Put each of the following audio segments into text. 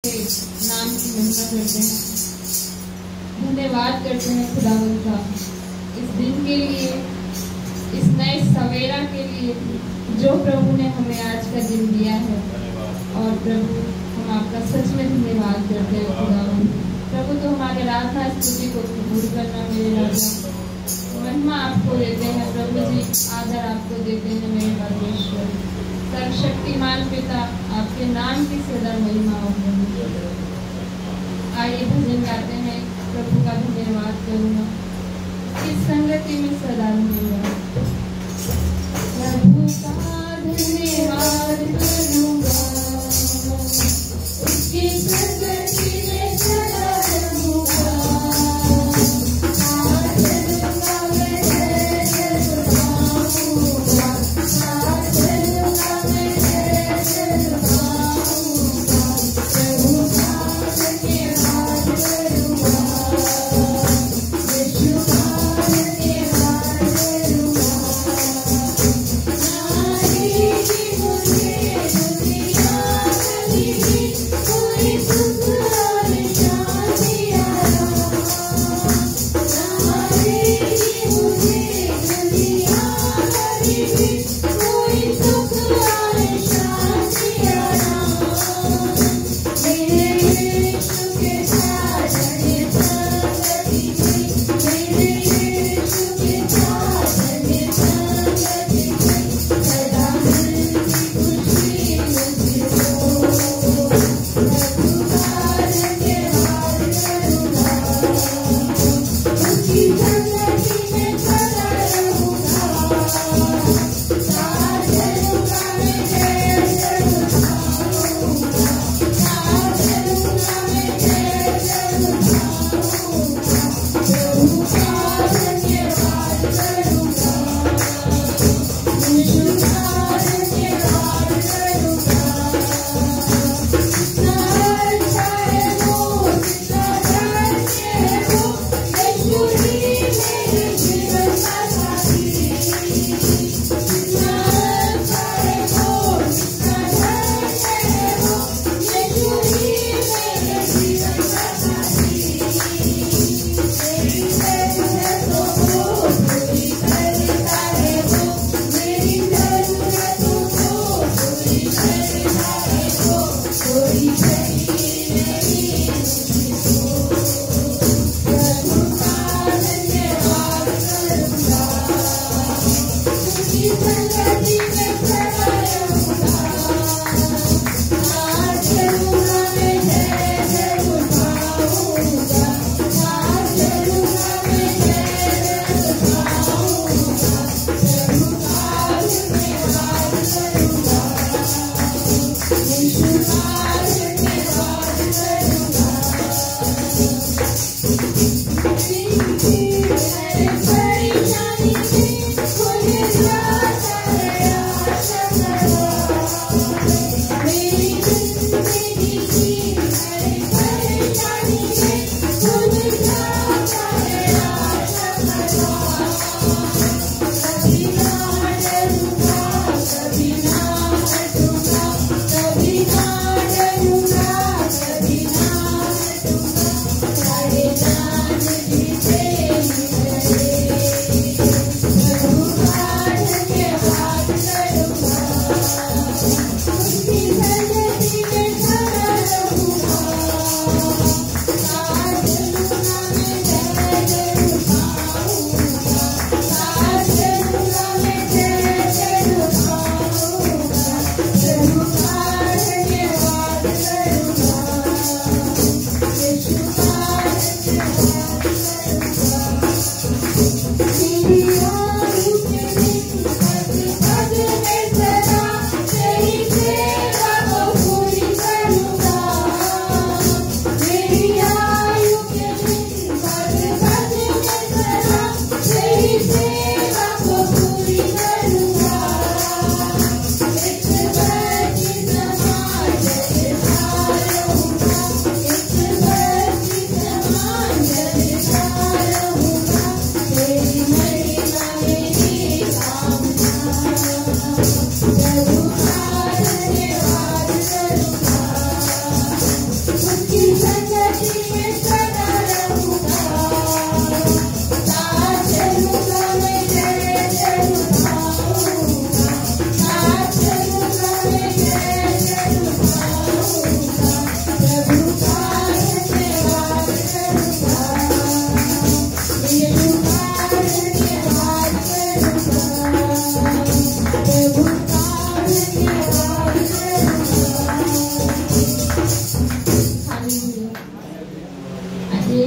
नाम की महिमा करते हैं, धन्यवाद करते हैं खुदावंद का इस दिन के लिए, इस नए सवेरा के लिए जो प्रभु ने हमें आज का दिन दिया है। और प्रभु हम आपका सच में धन्यवाद करते हैं खुदावंद। प्रभु तो हमारे आराधना स्तुति को कबूल करना मेरे राजा, महिमा आपको देते हैं प्रभु जी, आदर आपको देते हैं मेरे परमेश्वर। सर्वशक्तिमान पिता आपके नाम की सदा महिमा हो। आइए भजन गाते हैं, प्रभु का धन्यवाद करूँगा, इस संगति में सदा रहूँगा। प्रभु का धन्यवाद करूँगा, उसकी संगति में सदा रहूँगा।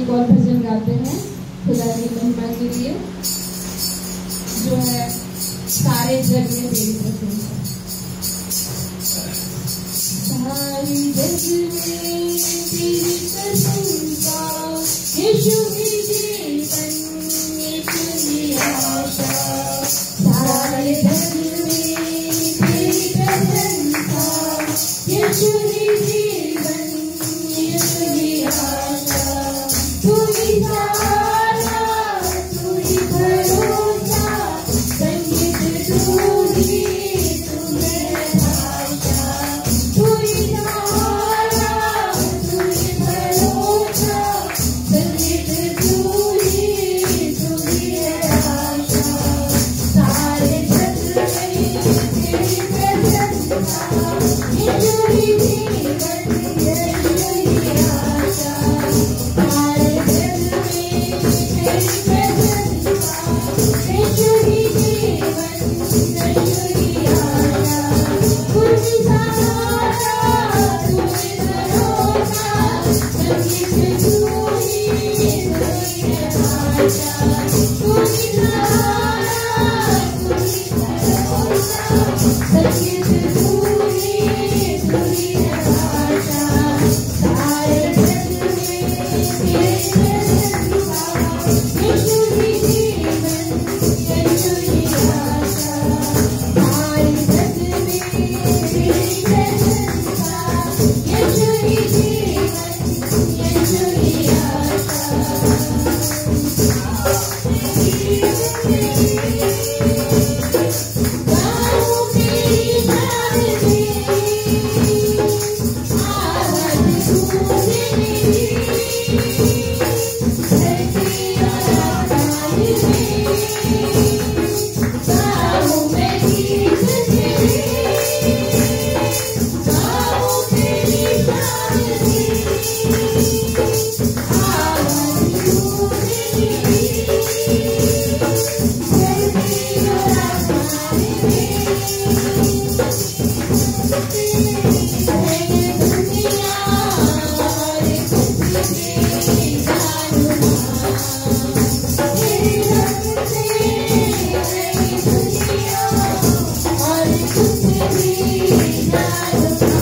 एक और भजन गाते हैं खुदा की महिमा के लिए, जो है सारे जग में तेरी प्रशंसा। सारे जग में तेरी प्रशंसा, यीशु ही जीवन, यीशु ही आशा। सारे जग में तेरी प्रशंसा, यीशु ही जीवन, यीशु ही आशा। तू ही सहारा, तू ही भरोसा, संगीत तू ही, तू मेरा आशा। तू ही सहारा, तू ही भरोसा, संगीत तू ही मेरा आशा। सारे जग में तेरी प्रशंसा, यीशु ही जीवन, यीशु ही आशा। सारे जग में तेरी प्रशंसा, यीशु ही जीवन, यीशु ही आशा। तू ही सहारा, तू ही भरोसा, संगीत तू ही मेरा आशा। तू ही सहारा, तू ही भरोसा, संगीत तू ही मेरा आशा। सारे जग में तेरी प्रशंसा, यीशु ही जीवन, यीशु ही आशा। सारे जग में तेरी प्रशंसा, यीशु ही जीवन, यीशु ही आशा। गाओ तेरी शान आवाज़ गूंजे मेरी, धरती और आसमान में। गाओ मैं गीत तेरे, गाओ तेरी शान आवाज़ गूंजे मेरी, धरती और आसमान में। दुनिया और खुशी जानना, तेरे रंग से नई दुनिया और खुशी जानना।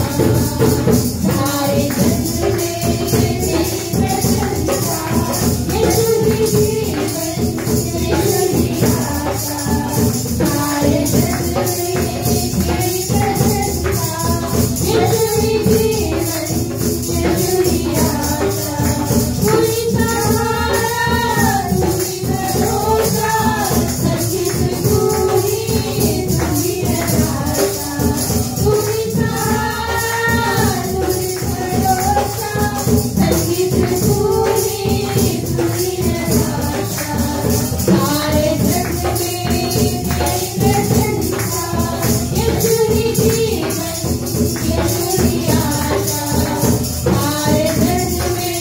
सारे जग में तेरी प्रशंसा, यीशु ही जीवन, यीशु ही आशा। सारे जग में तेरी प्रशंसा, यीशु ही जीवन, यीशु ही आशा। तू ही सहारा, तू ही भरोसा, संगीत तू ही मेरा आशा। तू ही सहारा, तू ही भरोसा, संगीत तू ही मेरा आशा। सारे जग में तेरी प्रशंसा, यीशु ही जीवन, यीशु ही आशा। सारे जग में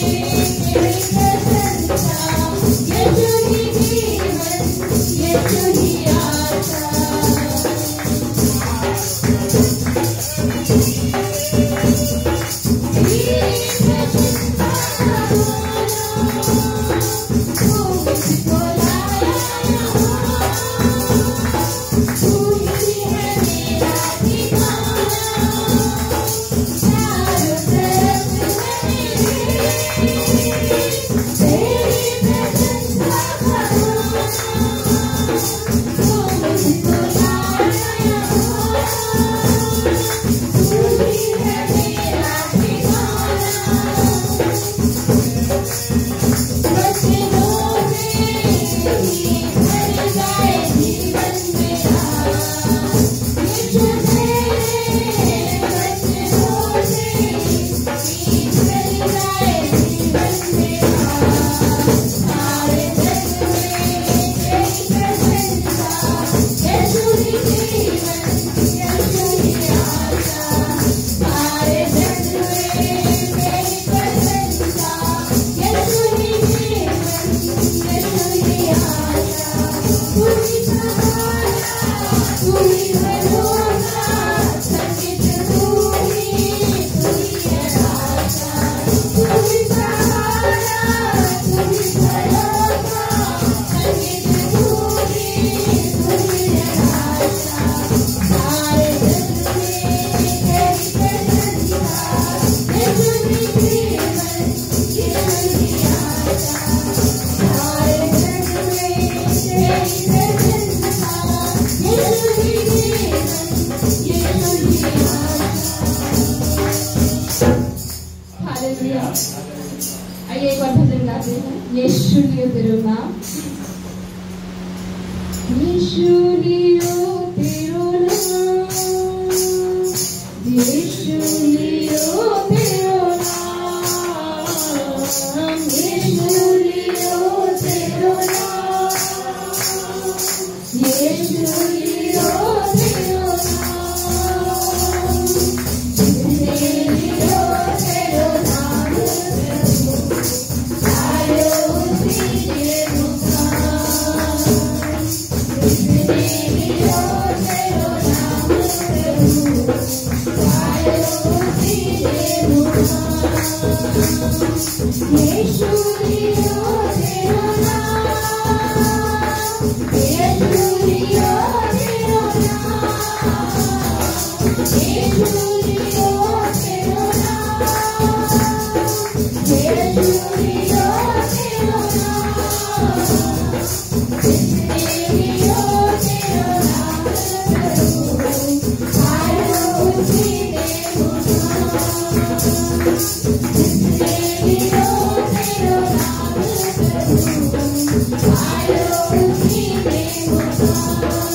तेरी प्रशंसा, यीशु ही जीवन, यीशु ही आशा। आइए एक बार भजन गाते हैं। यीशु लियो तेरो नाम, यीशु लियो तेरो नाम, यीशु लियो तेरो नाम, यीशु लियो तेरो नाम, यीशु लियो तेरो नाम, जिसने लियो तेरो नाम आयो उसी ने मुकाम, जिसने लियो तेरो नाम आयो उसी ने मुकाम, यीशु लियो तेरो नाम, यीशु लियो तेरो नाम, यीशु लियो तेरो नाम, यीशु लियो तेरो नाम, जिसने लियो तेरो नाम आयो उसी ने मुकाम, जिसने लियो तेरो नाम आयो उसी ने मुकाम।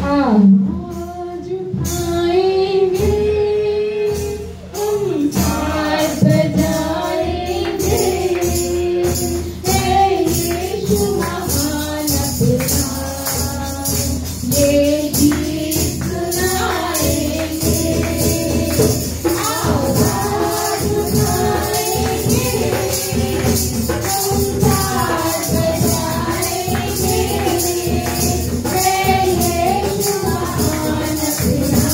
आवाज उठाएंगे, हम साथ बजाएंगे, हे यीशु महान अपना, ये गीत सुनाएंगे। आवाज उठाएंगे, हम साथ बजाएंगे, हे यीशु महान अपना,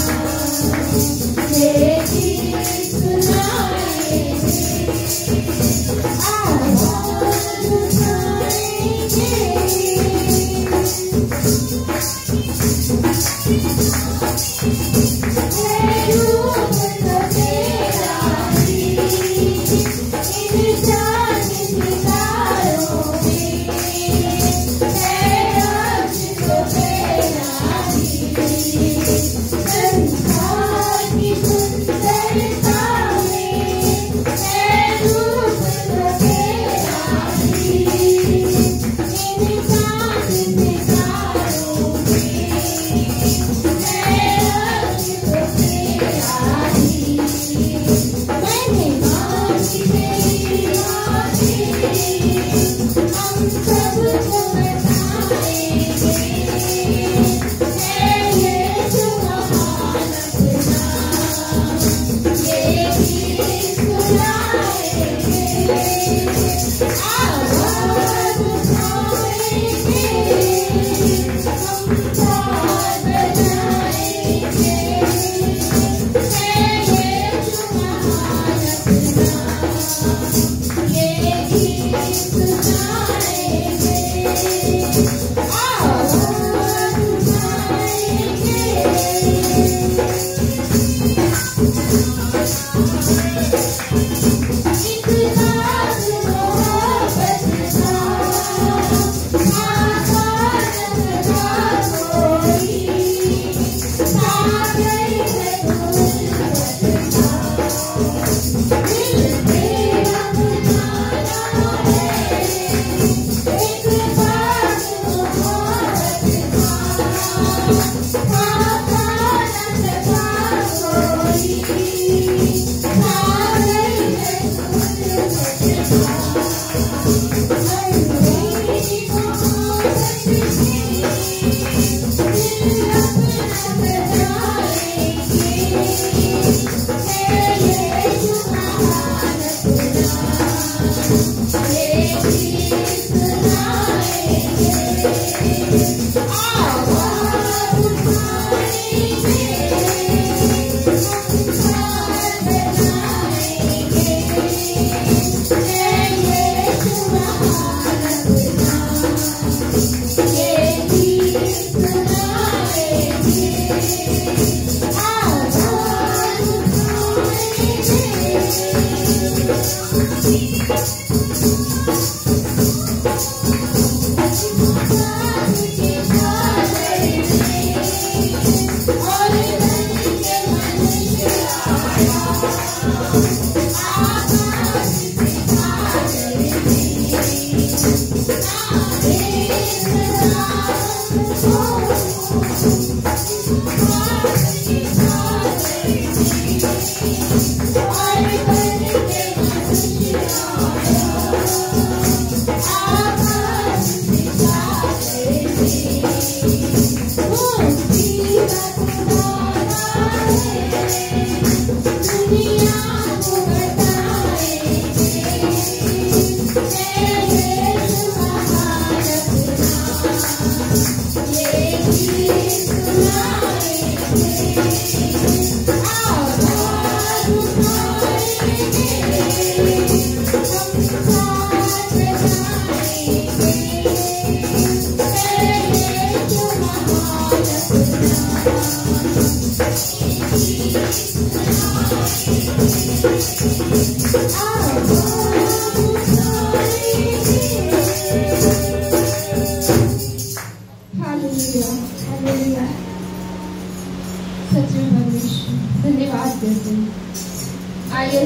ये गीत सुनाएंगे। आवाज उठाएंगे, धन्यवाद देते हैं। आइए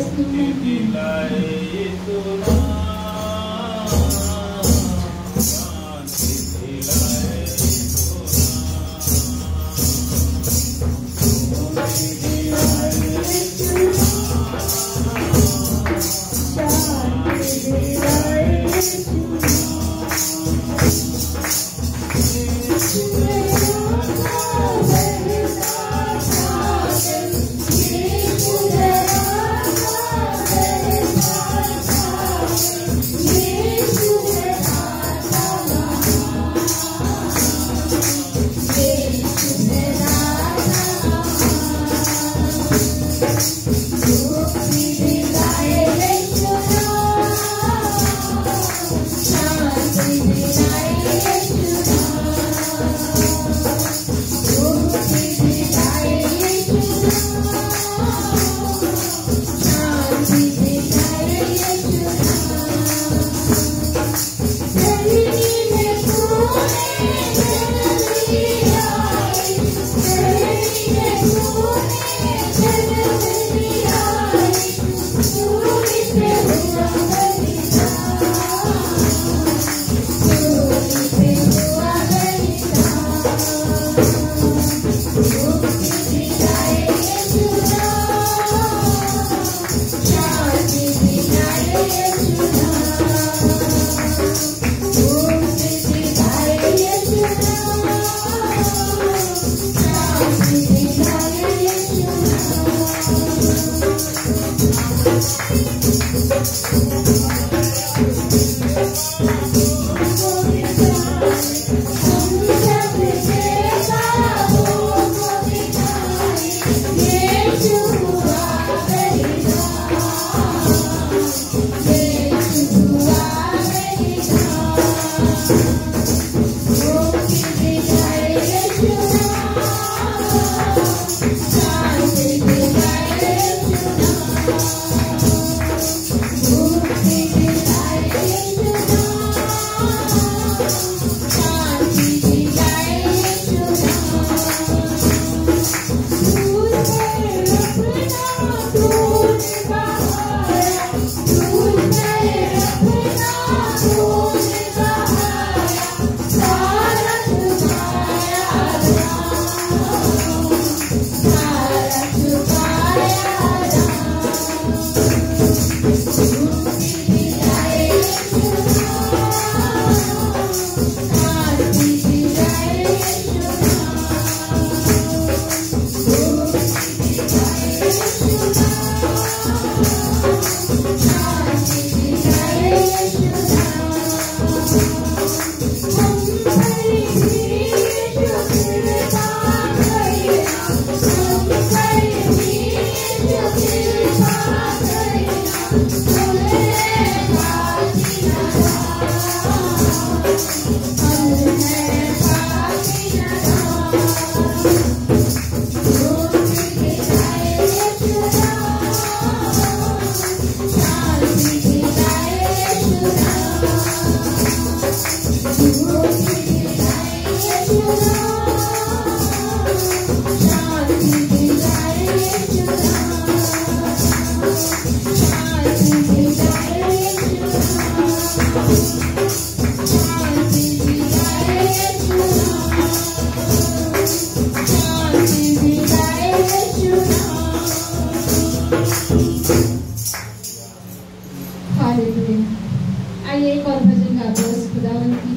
आइए एक और भजन गाते हैं उस खुदावन की।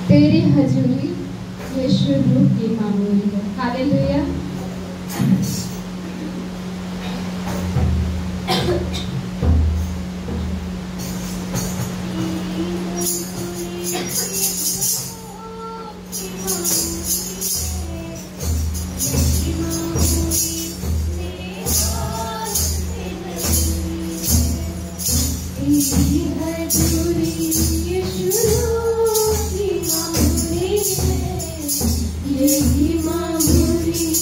तेरी हजूरी यीशु रूह की मामूली है। हालेलुया। यही मामूली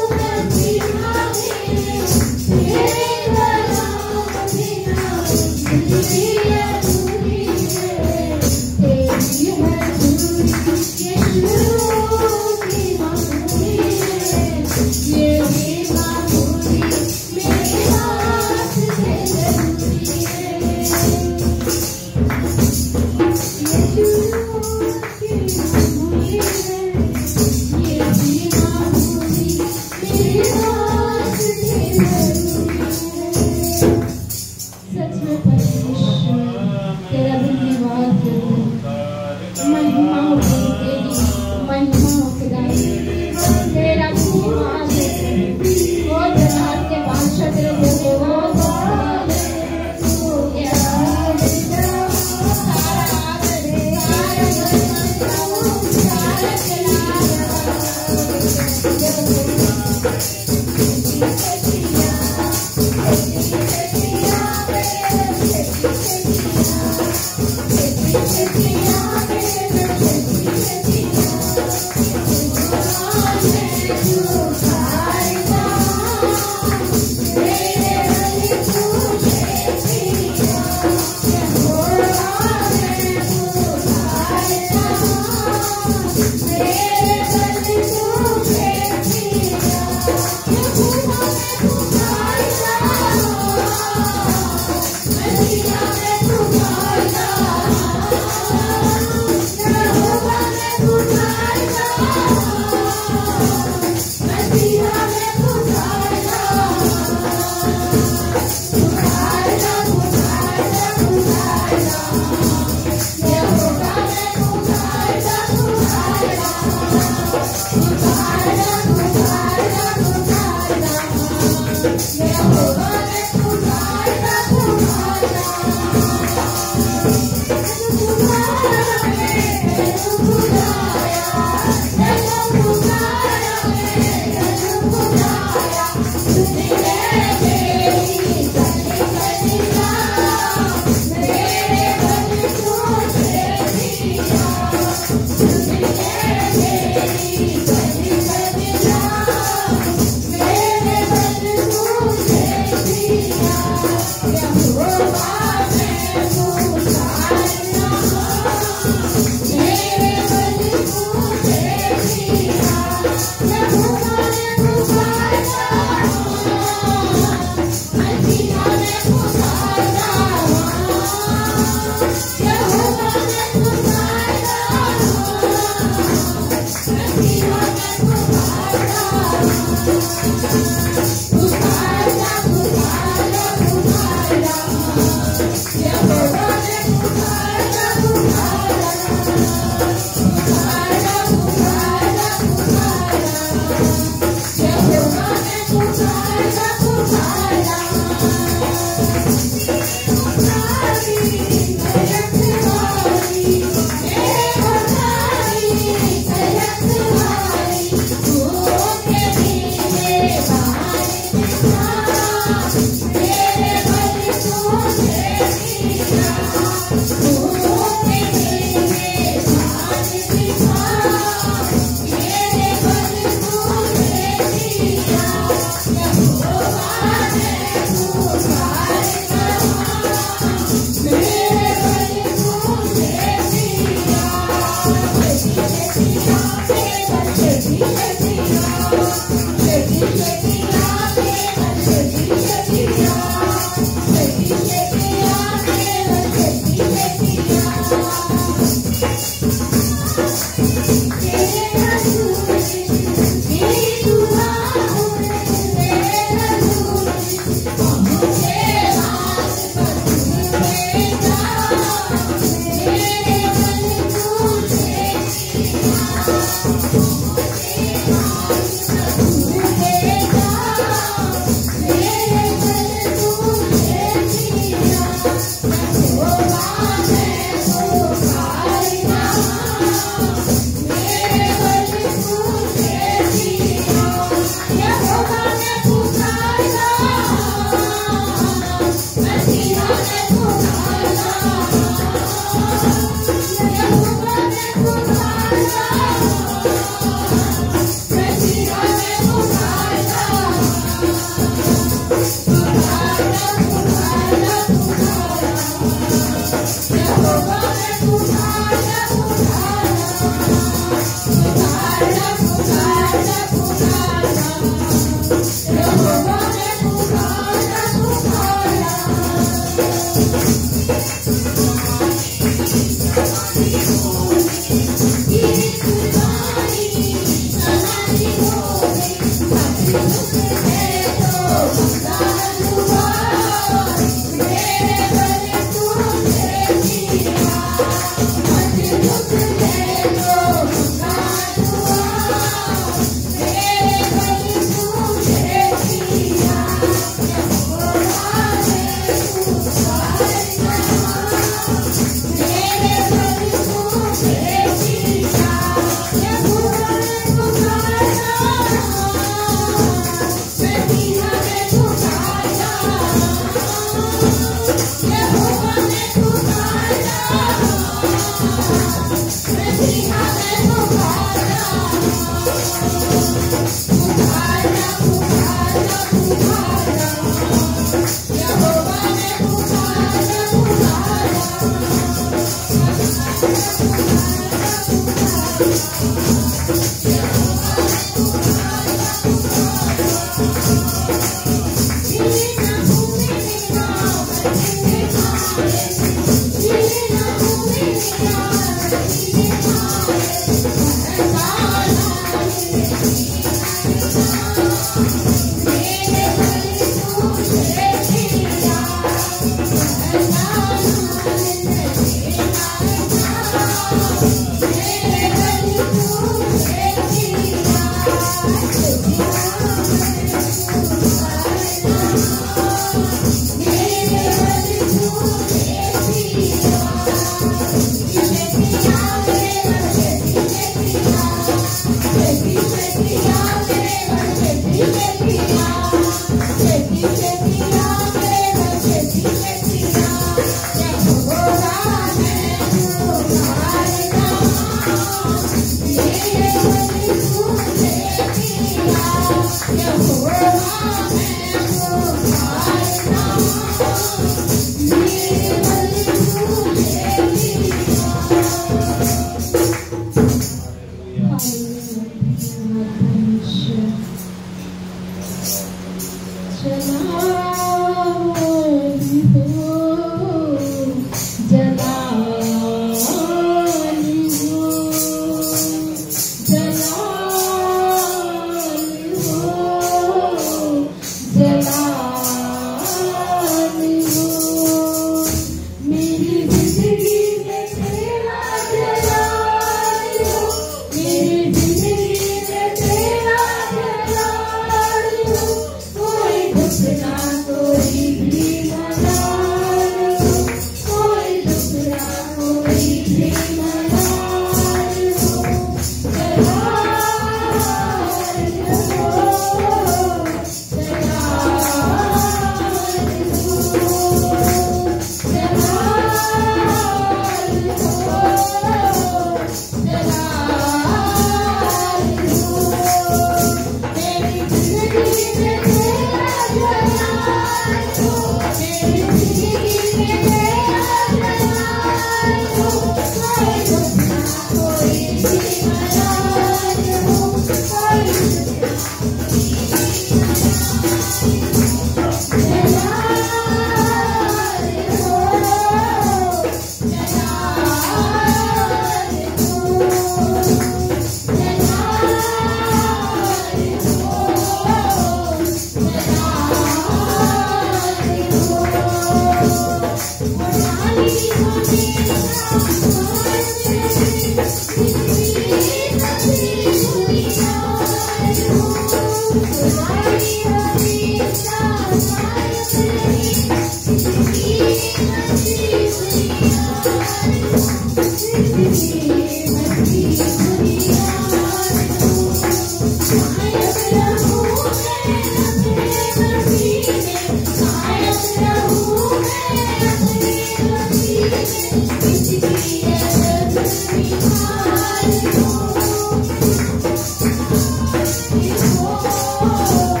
Oh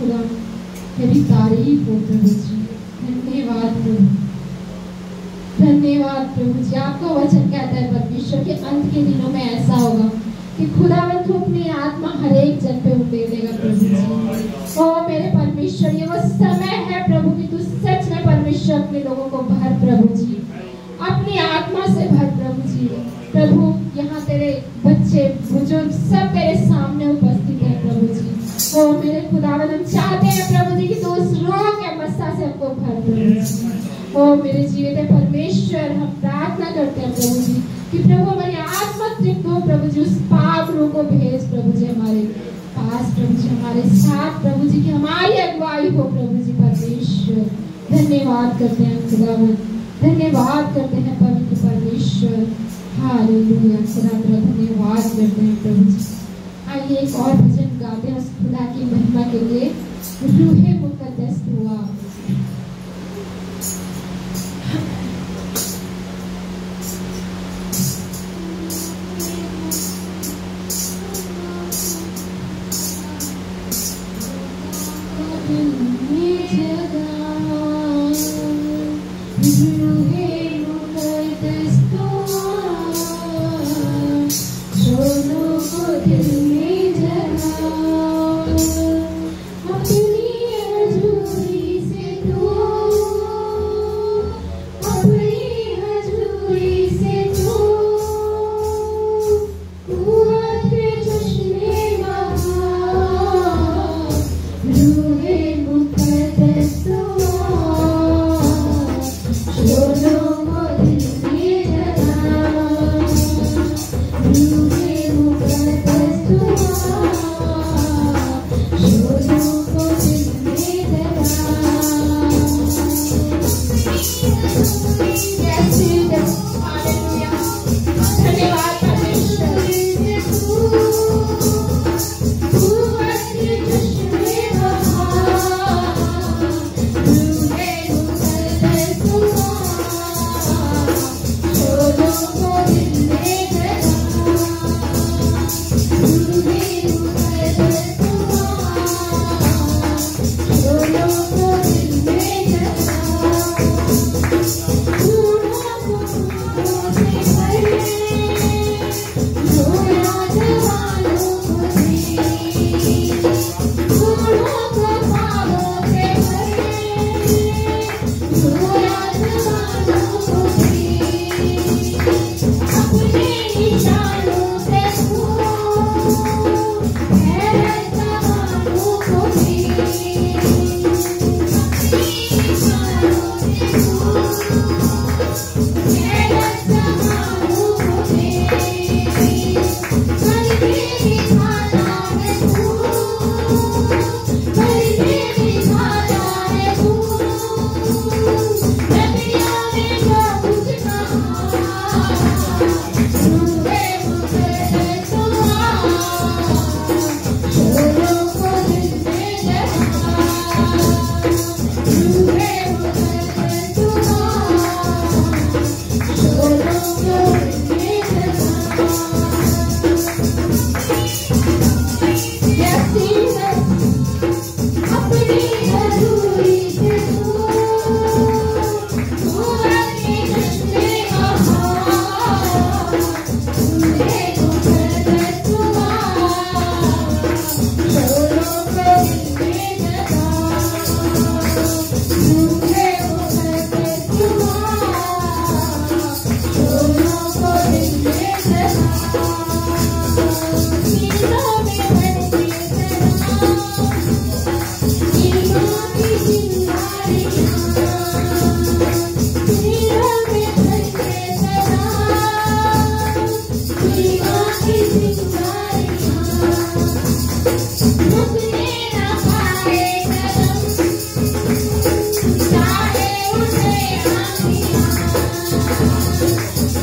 खुदा, तेरी तारीफ हो प्रभु जी। धन्यवाद प्रभु, धन्यवाद प्रभु जी। आपका वचन कहता है परमेश्वर के अंत के दिनों में ऐसा होगा कि खुदावन तू अपनी आत्मा हर एक जन पे उंडेलेगा प्रभु जी। ओ मेरे परमेश्वर, ये वो समय है प्रभु कि तू सच में परमेश्वर अपने लोगों को भर प्रभु जी, अपनी आत्मा से भर प्रभु जी। प्रभु यहाँ तेरे बच्चे बुजुर्ग सब तेरे सामने उपस्थित है प्रभु जी। ओ मेरे खुदावन, हम चाहते हैं प्रभु जी कि तू उस रूह के मस्सा से हमको भर प्रभु जी। ओ मेरे जीवित परमेश्वर, हम प्रार्थना करते हैं प्रभु जी कि प्रभु हमारी आत्मा तृप्त हो प्रभु जी। उस पाक रूह को भेज प्रभु जी हमारे पास प्रभु जी, हमारे साथ प्रभु जी, की हमारी अगुवाई हो प्रभु जी। परमेश्वर धन्यवाद करते हैं खुदावन, धन्यवाद करते हैं पवित्र परमेश्वर। हालेलुया, खुदा तेरा धन्यवाद करते हैं प्रभु जी। आइए एक और भजन गाते हैं उस खुदा की महिमा के लिए, रूहे मुकद्दस हुआ।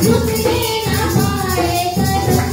रुकने ना पाए कदम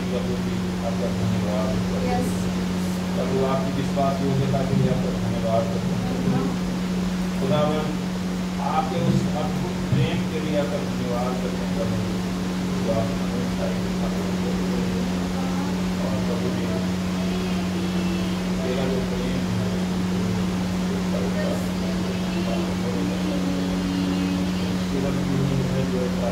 प्रभु जी आपका धन्यवाद। यस प्रभु आपकी विश्वास योग्यता के लिए आपका धन्यवाद करते हैं। खुदावन आपके उस अद्भुत प्रेम के लिए आपका धन्यवाद करते हैं प्रभु जो आप हमेशा ही और प्रभु जी तेरा जो प्रेम है केवल है जो ऐसा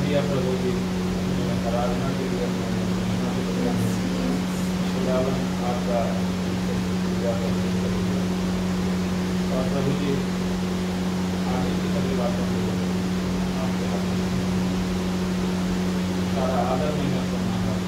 दिया प्रभु जी आराधना के लिए खुदावन आपका पूजा करते और प्रभु जी आगे की सभी बातों को आपके हाथ में सारा आदर में सम्मान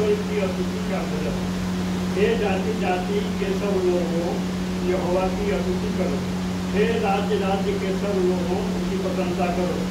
ईश्वर की स्तुति का भजन। हे जाति जाति के सब लोगों यहोवा की स्तुति करो। हे राज्य राज्य के सब लोगों उसकी प्रशंसा करो।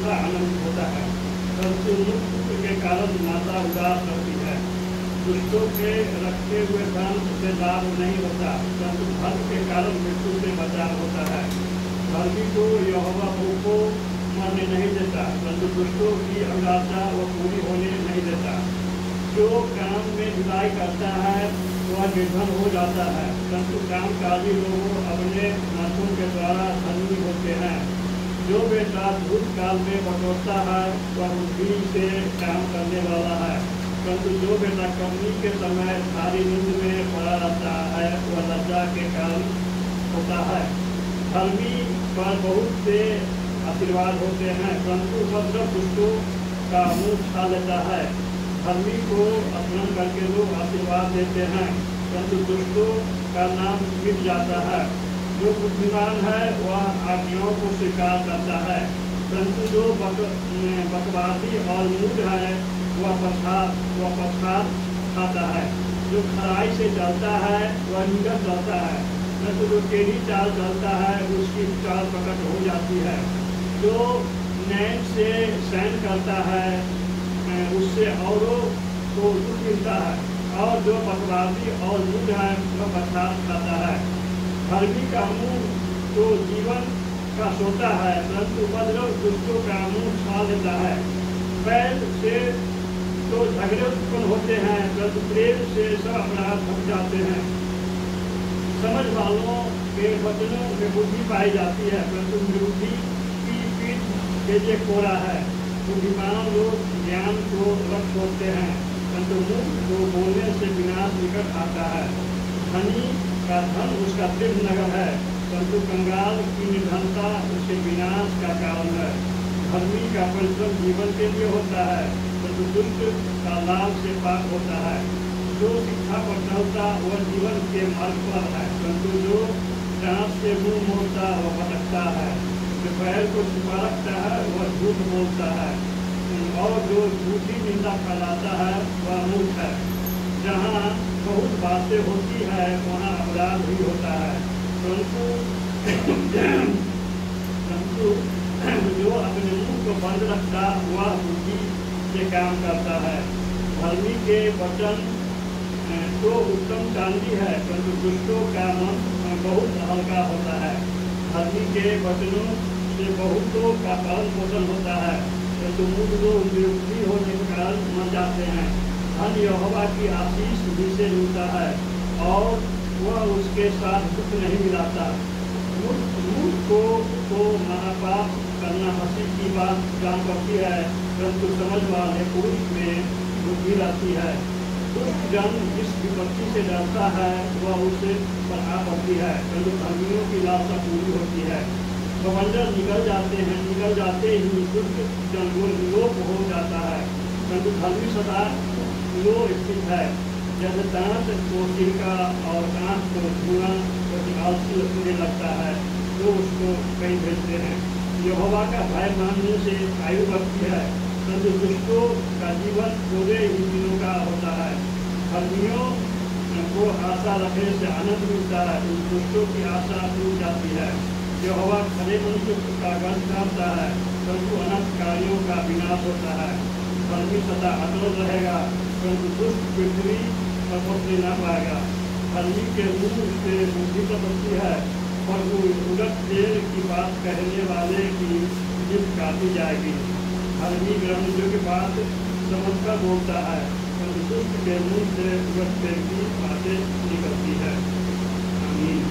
आनंद होता है, परंतु मुक्त के कारण माता उदास रहती है। दुष्टों के रखे हुए धन से लाभ नहीं होता, परंतु धर्म के कारण मृत्यु से बचाव होता है। धर्मी को यहोवा को मरने नहीं देता, परंतु दुष्टों की अभिलाषा वो पूरी होने नहीं देता। जो काम में ढिलाई करता है वह निर्धन हो जाता है, परंतु कामकाजी लोग अपने नाथों के द्वारा धनी होते हैं। जो बेटा भूतकाल में बटोरता है वह बुद्धि से काम करने वाला है, परंतु जो बेटा कमी के समय सारी नींद में पड़ा रहता है वह लज्जा के कारण होता है। धर्मी पर बहुत से आशीर्वाद होते हैं, परंतु उपद्रव दुष्टों का मुँह छा लेता है। धर्मी को स्मरण करके लोग आशीर्वाद देते हैं, परंतु दुष्टों का नाम मिट जाता है। जो बुद्धिमान है वह आज्ञाओं को स्वीकार करता है, परंतु जो बकवासी और मूढ़ है वह पश्चात खाता है। जो खराई से चलता है वह निकट चलता है, परंतु जो टेढ़ी चाल चलता है उसकी चाल प्रकट हो जाती है। जो न्याय से सहन करता है उससे औरों को दुख मिलता है, और जो बकवासी और मूढ़ है वह पश्चात खाता है। धर्मी का मुँह तो जीवन का सोता है, परंतु उपद्रव दुष्टों का मुँह छा लेता है। बैल से तो झगड़े उत्पन्न होते हैं, परंतु प्रेम से सब अपराध हट जाते हैं। समझ वालों के वचनों में बुद्धि पाई जाती है, परंतु विरोधी की पीठ बेजे कोरा है। बुद्धिमान लोग ज्ञान को रख छोड़ते हैं, परंतु मुख को बोलने से विनाश निकट आता है। धनी का धन उसका तीर्थ नगर है, परंतु कंगाल की निर्धनता उसके विनाश का कारण है। धर्मी का परिश्रम जीवन के लिए होता है, परंतु दुष्ट का लाभ से पाप होता है। जो शिक्षा पर चलता वह जीवन के मार्ग पर है, परंतु जो डांस से मुंह मोड़ता वह भटकता है। जो पैर को छुपा रखता है वह झूठ बोलता है, और जो झूठी निंदा फैलाता है वह मूर्ख है। जहाँ बहुत बातें होती है वहाँ अपराध भी होता है, परंतु जो अपने मुंह को बंद रखता वह बुद्धि से काम करता है। धर्मी के वचन तो उत्तम चांदी है, परंतु दुष्टों का मन बहुत हल्का होता है। धर्मी के वचनों से बहुतों का पालन पोषण होता है, परंतु मूढ़ लोग विरोधी होने के कारण मर जाते हैं। धन यहोवा की आशीष से मिलता है, और वह उसके साथ दुख नहीं मिलाता। मूर्ख को तो महापाप करना हंसी की बात जान पड़ती है, परंतु समझ वाले पुरुष में बुद्धि रहती है। दुष्ट जन जिस विपत्ति से डरता है वह उसे बढ़ा पड़ती है, परंतु धर्मियों की लालसा पूरी होती है। बवंडर निकल जाते ही दुष्ट जन लोप हो जाता है, परंतु धर्मी सदा लो स्थित है। जैसे दांत को छिलका और कांच को धुआं होने लगता है तो उसको कहीं भेजते हैं। यहोवा का भय मानने से आयु बढ़ती है, परंतु दुष्टों का जीवन पूरे ही दिनों का होता है। धर्मियों को आशा रखने से आनंद मिलता है, दुष्टों की आशा टूट जाती है। यहोवा खरे मनुष्य का गंध करता है, परंतु अनर्थ कार्यों का विनाश होता है। धर्मी सदा अटल रहेगा, परंतु दुष्ट पृथ्वी पर पहुँचने न पाएगा। धर्मी के मुँह से बुद्धि बनती है, और उलट देर की बात कहने वाले की जीभ काटी जाएगी। धर्मी ग्रहणों की बात समझकर बोलता है, परंतु दुष्ट के मुंह से वक्ते की बातें निकलती है। आमीन।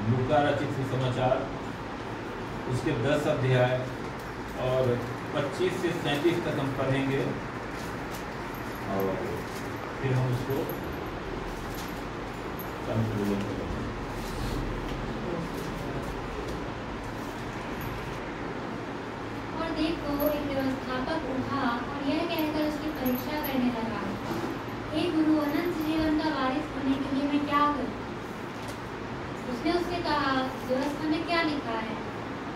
लूका रचित सुसमाचार उसके 10 अध्याय और 25 से 37 तक हम पढ़ेंगे और फिर हम उसको संशोधन करेंगे। और देखो, एक व्यवस्थापक उठा और यह कहकर उसकी परीक्षा करने लगा, हे गुरु, अनंत जीवन का वारिस होने के लिए मैं क्या करूं? उसने उससे कहा, व्यवस्था में क्या लिखा है,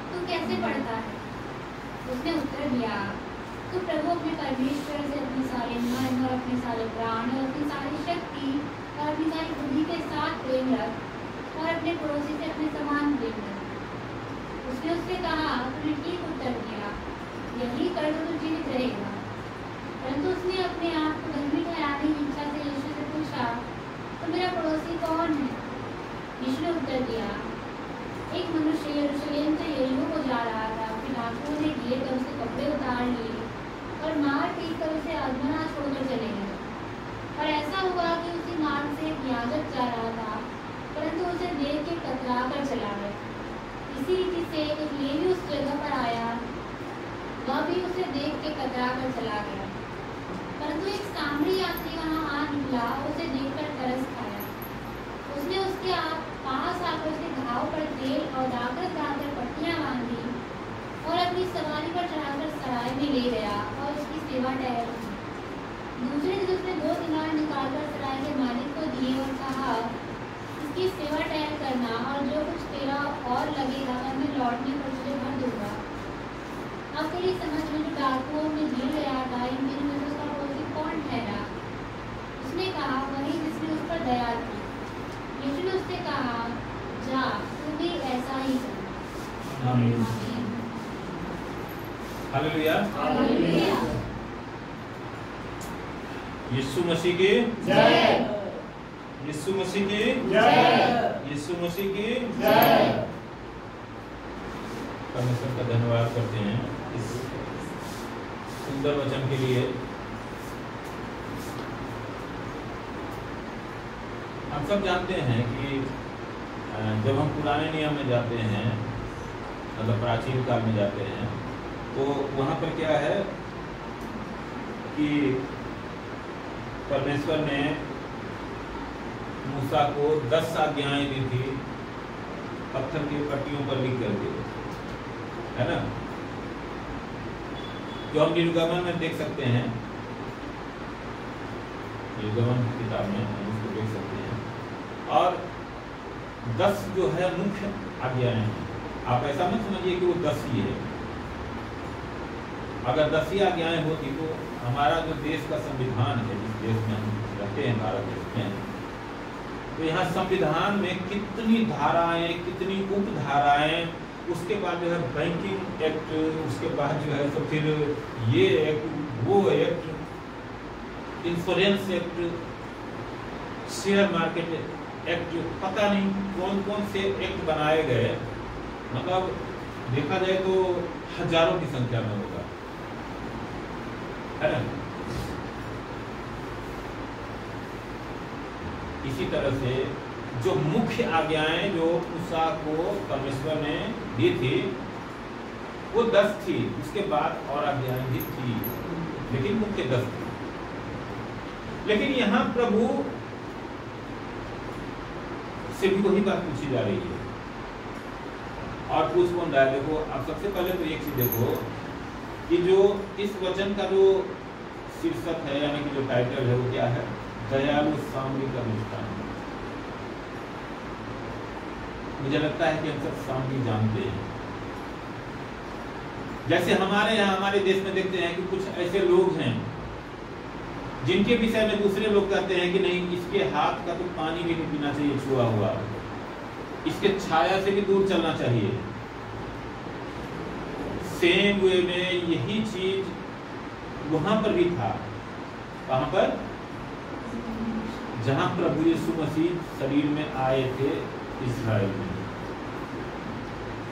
तू कैसे पढ़ता है? उसने उत्तर दिया, तू प्रभु अपने परमेश्वर से अपने सारे मन और अपने सारे प्राण और अपनी सारी शक्ति और अपनी सारी बुद्धि के साथ प्रेम रख और अपने पड़ोसी से अपने समान प्रेम रख। उसने उससे कहा, तूने ठीक उत्तर दिया, यही कर तो तू जीवित रहेगा। परंतु उसने अपने आप को धर्मी ठहराने की इच्छा से यीशु से पूछा, तो मेरा पड़ोसी कौन है? यीशु ने उत्तर दिया, एक मनुष्य यरूशलेम से यरीहो को जा रहा था, फिर डाकुओं ने घेर कर उसके कपड़े उतार लिए और मार पीट कर उसे अधमरा छोड़कर चले गए। और ऐसा हुआ कि उसी मार्ग से एक याजक जा रहा था, परंतु उसे देख के कतरा कर चला गया। इसी रीति से एक लेवी उस जगह पर आया, वह भी उसे देख के कतरा कर चला गया। परंतु एक सामरी यात्री वहां आ निकला और उसे देखकर तरस खाया। उसने उसके पास आकर उसके घाव पर तेल और दागत डालकर पट्टियां बांधी और अपनी सवारी पर चढ़ाकर सराय में ले गया और उसकी सेवा टहल की। दूसरे दिन उसने 2 दिनार निकालकर सराय के मालिक को दिए और कहा, इसकी सेवा टहल करना और जो कुछ तेरा और लगेगा मैं लौटने पर तुझे भर दूंगा। अब तेरी समझ में जो डाकुओं में गिर गया था, इन दिनों में उसका पड़ोसी कौन ठहरा? उसने कहा, वही जिसने उस पर दया की। यीशु ने उससे कहा, जा, तू भी ऐसा ही कर। आमीन। हालेलुया। हालेलुया। यीशु मसीह की जय। यीशु मसीह की जय। यीशु मसीह की जय। परमेश्वर का धन्यवाद करते हैं इस सुंदर वचन के लिए। हम सब जानते हैं कि जब हम पुराने नियम में जाते हैं, मतलब प्राचीन काल में जाते हैं, तो वहाँ पर क्या है कि परमेश्वर ने मूसा को 10 आज्ञाएं दी थी, पत्थर की पट्टियों पर लिख करके, है ना, जो हम निर्गमन में देख सकते हैं, निर्गमन की किताब में हम उसको देख सकते हैं। और 10 जो है मुख्य आज्ञाएं हैं। आप ऐसा मत समझिए कि वो 10 ही है। अगर 10 ही आज्ञाएं होती तो हमारा जो देश का संविधान है, जिस देश में हम रहते हैं, भारत देश में, तो यहाँ संविधान में कितनी धाराएं, कितनी उपधाराएं, उसके बाद जो है बैंकिंग एक्ट, उसके बाद जो है तो फिर ये एक्ट, वो act, insurance act, share market act, पता नहीं कौन कौन से एक्ट बनाए गए। मतलब देखा जाए तो हजारों की संख्या में होगा, है ना। इसी तरह से जो मुख्य आज्ञाएं जो मूसा को परमेश्वर ने दी थी वो 10 थी। उसके बाद और आज्ञाएं भी थी, लेकिन मुख्य 10 थी। लेकिन यहाँ प्रभु से भी वही बात पूछी जा रही है। और पूछ कौन रहा है? देखो, आप सबसे पहले तो एक चीज देखो कि जो इस वचन का जो शीर्षक है, यानी कि जो टाइटल है, वो क्या है? दयालु सामरी का दृष्टांत। मुझे लगता है कि हम सब सामरी जानते हैं। जैसे हमारे यहाँ, हमारे देश में देखते हैं कि कुछ ऐसे लोग हैं जिनके विषय में दूसरे लोग कहते हैं कि नहीं, इसके हाथ का तो पानी भी नहीं पीना चाहिए छुआ हुआ, इसके छाया से भी दूर चलना चाहिए। सेम वे में यही चीज वहां पर भी था। कहां पर? जहां प्रभु यीशु मसीह शरीर में आए थे इस्राएल में,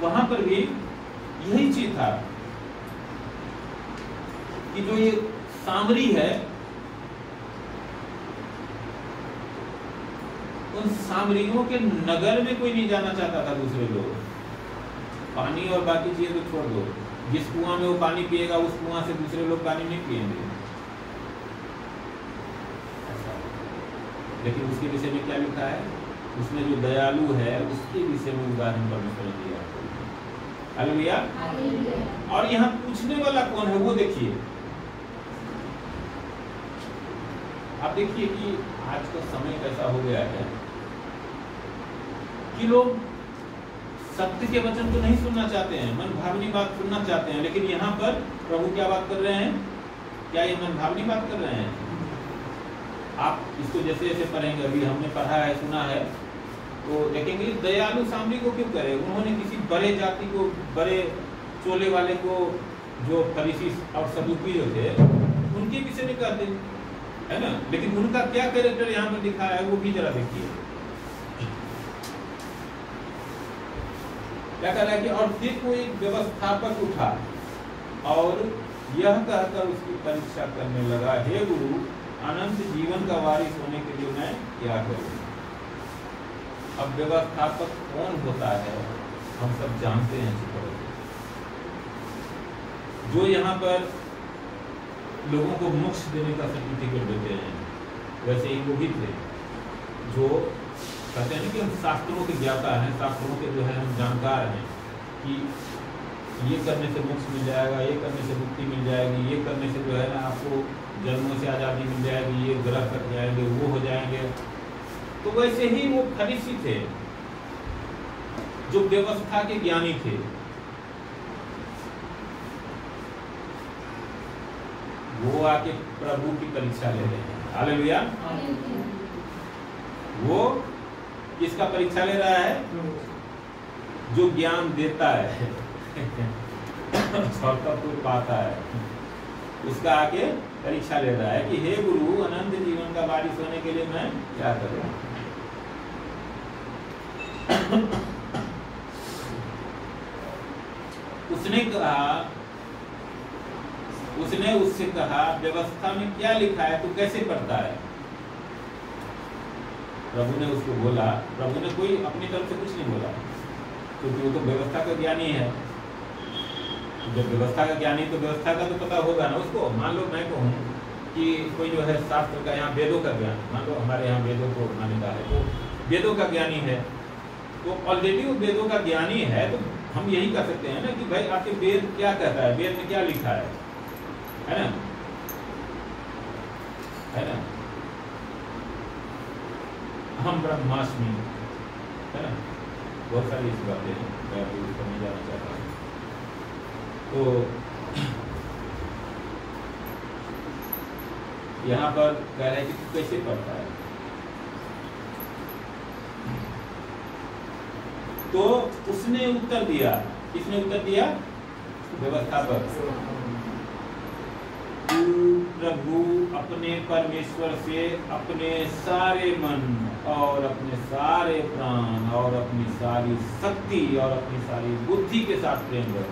वहां पर भी यही चीज था कि जो ये सामरी है, उन सामरियों के नगर में कोई नहीं जाना चाहता था दूसरे लोग। पानी और बाकी चीजें तो छोड़ दो, जिस कुआं में वो पानी पिएगा उस कुआं से दूसरे लोग पानी नहीं पिएंगे। लेकिन उसके विषय में क्या लिखा है? उसमें जो दयालु है उसके विषय में उदाहरण परमेश्वर ने दिया। हालेलुया। और यहाँ पूछने वाला कौन है वो देखिए। आप देखिए कि आज का समय कैसा हो गया है कि लोग सत्य के वचन तो नहीं सुनना चाहते हैं, मन भावनी बात सुनना चाहते हैं। लेकिन यहाँ पर प्रभु क्या बात कर रहे हैं? क्या ये मन भावनी बात कर रहे हैं? आप इसको जैसे जैसे पढ़ेंगे, अभी हमने पढ़ा है, सुना है, तो देखेंगे दयालु सामरी को क्यों करे? उन्होंने किसी बड़े जाति को, बड़े चोले वाले को, जो फरीसी और सदूकी जो थे, उनके विषय में कहते है ना। लेकिन उनका क्या कैरेक्टर यहाँ पर दिखाया है वो भी जरा देखिए। क्या कह रहा है कि और फिर कोई एक व्यवस्थापक उठा और यह कहकर उसकी परीक्षा करने लगा, हे गुरु, अनंत जीवन का वारिस होने के लिए मैं क्या करूं? अब व्यवस्थापक कौन होता है हम सब जानते हैं, जो यहाँ पर लोगों को मोक्ष देने का सर्टिफिकेट देते हैं। वैसे ही वो भी थे जो कहते हैं कि हम शास्त्रों के ज्ञाता हैं, शास्त्रों के जो है हम जानकार हैं कि ये करने से मोक्ष मिल जाएगा, ये करने से मुक्ति मिल जाएगी, ये करने से जो है ना आपको जन्मों से आज़ादी मिल जाएगी, ये ग्रह कट जाएंगे, वो हो जाएंगे। तो वैसे ही वो फरीसी थे जो व्यवस्था के ज्ञानी थे। वो आके प्रभु की परीक्षा ले रहे हैं। हालेलुया। वो किसका परीक्षा ले रहा है? जो ज्ञान देता है और तब तो पाता है, उसका आके परीक्षा ले रहा है कि हे गुरु, अनंत जीवन का वारिस होने के लिए मैं क्या करूं? उसने उससे कहा व्यवस्था में क्या लिखा है, तू कैसे पढ़ता है? प्रभु ने उसको बोला, प्रभु ने कोई अपनी तरफ से कुछ नहीं बोला, क्योंकि वो तो व्यवस्था का ज्ञानी है। जब व्यवस्था का ज्ञानी तो व्यवस्था का तो पता होगा ना उसको। मान लो मैं कहूँ कि कोई जो है शास्त्र का, यहाँ वेदों का ज्ञान, मान लो हमारे यहाँ वेदों को मान्यता है, तो वेदों का ज्ञानी है, तो ऑलरेडी वो वेदों का ज्ञानी है, तो हम यही कह सकते हैं ना कि भाई आपके वेद क्या कहता है, वेद में क्या लिखा है ना, है ना। हम ब्रह्मास्मि, है ना, बहुत सारी ऐसी बातें हैं, मैं अभी उसको नहीं जाना चाहता हूँ। तो यहाँ पर कह रहे हैं कि तू कैसे पढ़ता है? तो उसने उत्तर दिया, किसने उत्तर दिया? व्यवस्थापक। तू प्रभु अपने परमेश्वर से अपने सारे मन और अपने सारे प्राण और अपनी सारी शक्ति और अपनी सारी बुद्धि के साथ प्रेम रख।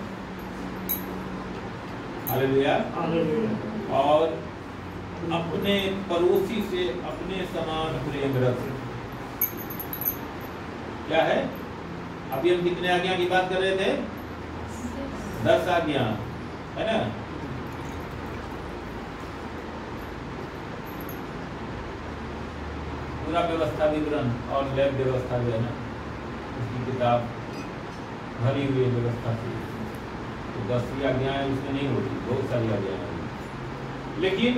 हालेलुया। और अपने पड़ोसी से अपने समान प्रेम रख। क्या है? अभी हम कितने आज्ञा की बात कर रहे थे? 10 आज्ञा, है ना। पूरा व्यवस्था विवरण और लैब व्यवस्था जो है ना, उसकी किताब भरी हुई है व्यवस्था से। तो 10 आज्ञाएं उसमें नहीं होती, बहुत सारी आज्ञाएं होती, लेकिन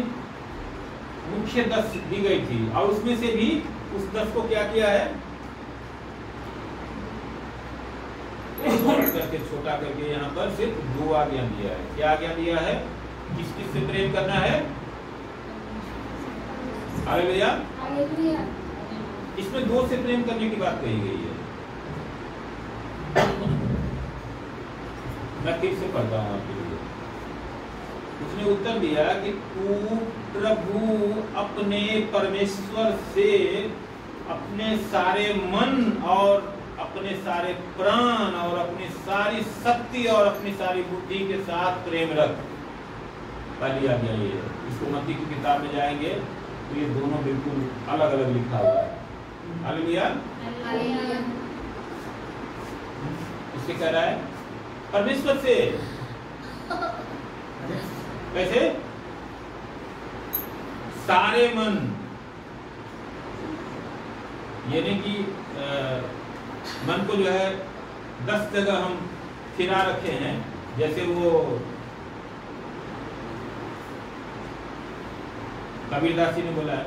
मुख्य 10 दी गई थी। और उसमें से भी उस 10 को क्या किया है? करके छोटा करके यहाँ पर सिर्फ 2 आज्ञा दिया है। क्या आज्ञा दिया है? किस किस से प्रेम करना है? हालेलुया। इसमें 2 से प्रेम करने की बात कही गई है। मैं फिर से पढ़ता हूँ आपके लिए। उसने उत्तर दिया कि तू प्रभु अपने परमेश्वर से अपने सारे मन और अपने सारे प्राण और अपनी सारी शक्ति और अपनी सारी बुद्धि के साथ प्रेम रख। पहली आज्ञा ये है। इसको मत्ती की किताब में जाएंगे तो ये दोनों बिल्कुल अलग अलग लिखा हुआ है। हालेलुया। इससे कह रहा है परमेश्वर से कैसे? सारे मन, यानी कि मन को जो है 10 जगह हम फिरा रखे हैं। जैसे वो कबीरदास जी ने बोला है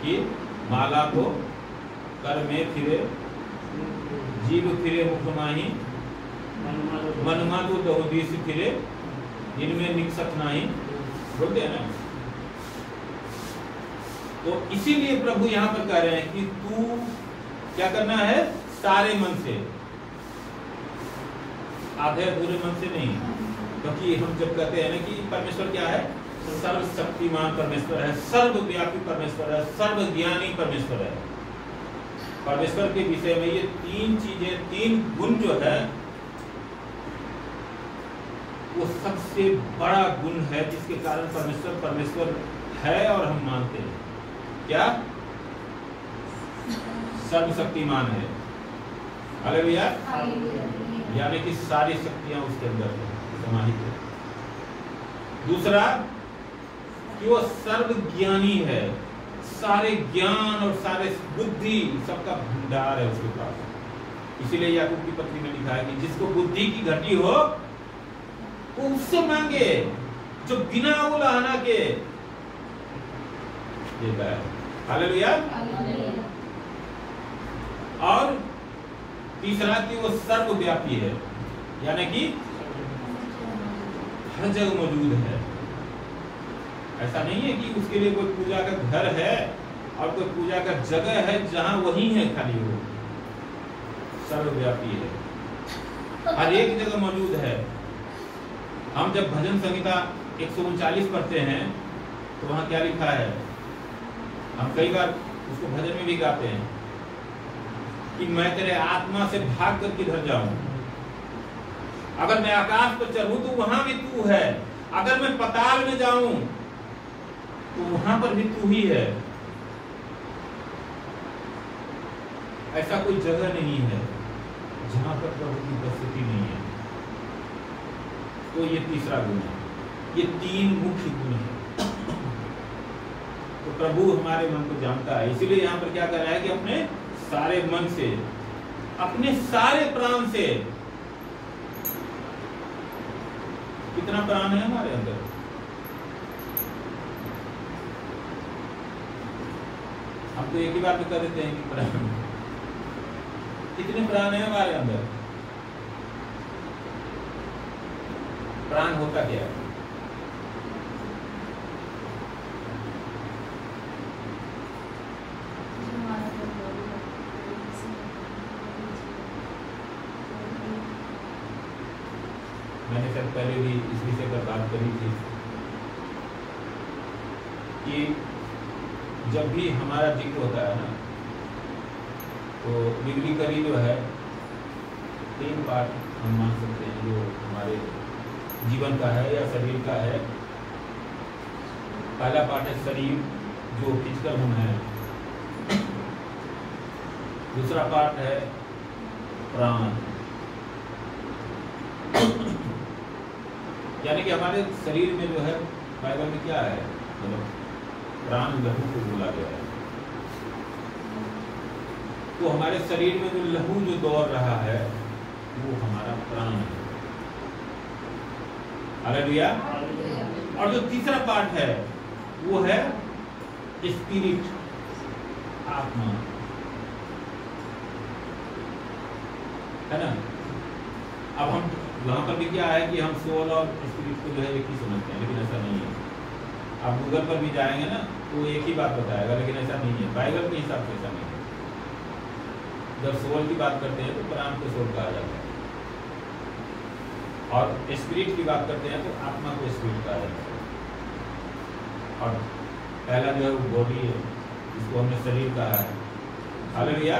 कि माला को कर में फिरे, जीव फिरे मुख माही, मनमा तो दहुदीस फिरे, इनमें निकसत नहीं, बोलते हैं ना। तो इसीलिए प्रभु यहाँ पर कह रहे हैं कि तू क्या करना है? सारे मन से, आधे अधूरे मन से नहीं। क्योंकि हम जब कहते हैं ना कि परमेश्वर क्या है? सर्वशक्तिमान परमेश्वर है, सर्वव्यापी परमेश्वर है, सर्वज्ञानी परमेश्वर है। परमेश्वर के विषय में ये 3 चीजें, 3 गुण जो है वो सबसे बड़ा गुण है जिसके कारण परमेश्वर है और हम मानते हैं। क्या? सर्वशक्तिमान है। हालेलुया। यानी कि सारी शक्तियां उसके अंदर समाहित है। दूसरा कि वो सर्वज्ञानी है, सारे ज्ञान और सारे बुद्धि सबका भंडार है उसके पास। इसीलिए याकूब की पत्री में लिखा है कि जिसको बुद्धि की घटी हो वो उससे मांगे जो बिना उलाहना के देता है। हालेलुया। और तीसरा कि वो सर्वव्यापी है, यानी कि हर जगह मौजूद है। ऐसा नहीं है कि उसके लिए कोई पूजा का घर है और कोई पूजा का जगह है जहां वही है खाली। वो सर्वव्यापी है, हर एक जगह मौजूद है। हम जब भजन संहिता 139 पढ़ते हैं तो वहां क्या लिखा है? हम कई बार उसको भजन में भी गाते हैं कि मैं तेरे आत्मा से भाग कर किधर जाऊं। अगर मैं आकाश पर चढ़ूं तो वहां भी तू है, अगर मैं पाताल में जाऊं तो वहां पर भी तू ही है। ऐसा कोई जगह नहीं है जहां पर प्रभु की उपस्थिति नहीं है। तो ये तीसरा गुण है। ये 3 मुख्य गुण है। तो प्रभु हमारे मन को जानता है, इसीलिए यहाँ पर क्या कर रहा है कि अपने सारे मन से, अपने सारे प्राण से। कितना प्राण है हमारे अंदर? हम तो एक ही बार में कह देते हैं कि प्राण। कितने प्राण है हमारे अंदर? प्राण होता क्या है? मैंने शायद पहले भी इस विषय पर बात करी थी कि जब भी हमारा जिक्र होता है ना तो बिब्लिकली जो है 3 पार्ट हम मान सकते हैं जो हमारे जीवन का है या शरीर का है। पहला पार्ट है शरीर, जो फिजिकल हम है। दूसरा पार्ट है प्राण, यानी कि हमारे शरीर में जो है बाइबल में क्या है, मतलब प्राण लहू को बोला गया है। तो हमारे शरीर में जो लहू जो दौड़ रहा है वो हमारा प्राण है। हालेलुया। और जो तीसरा पार्ट है वो है स्पिरिट, आत्मा, है ना। अब हम वहां पर भी क्या है कि हम सोल और स्पिरिट को जो है एक ही समझते हैं, लेकिन ऐसा नहीं है। आप गूगल पर भी जाएंगे ना तो एक ही बात बताएगा, लेकिन ऐसा नहीं है। बाइबल के हिसाब से ऐसा नहीं है। जब सोल की बात करते हैं तो प्राण को सोल कहा जाता है। और स्पिरिट की बात करते हैं तो आत्मा को स्पिरिट कहा जाता है। और पहला जो है वो बॉडी है, जिसको हमने शरीर कहा है। हालेलुया।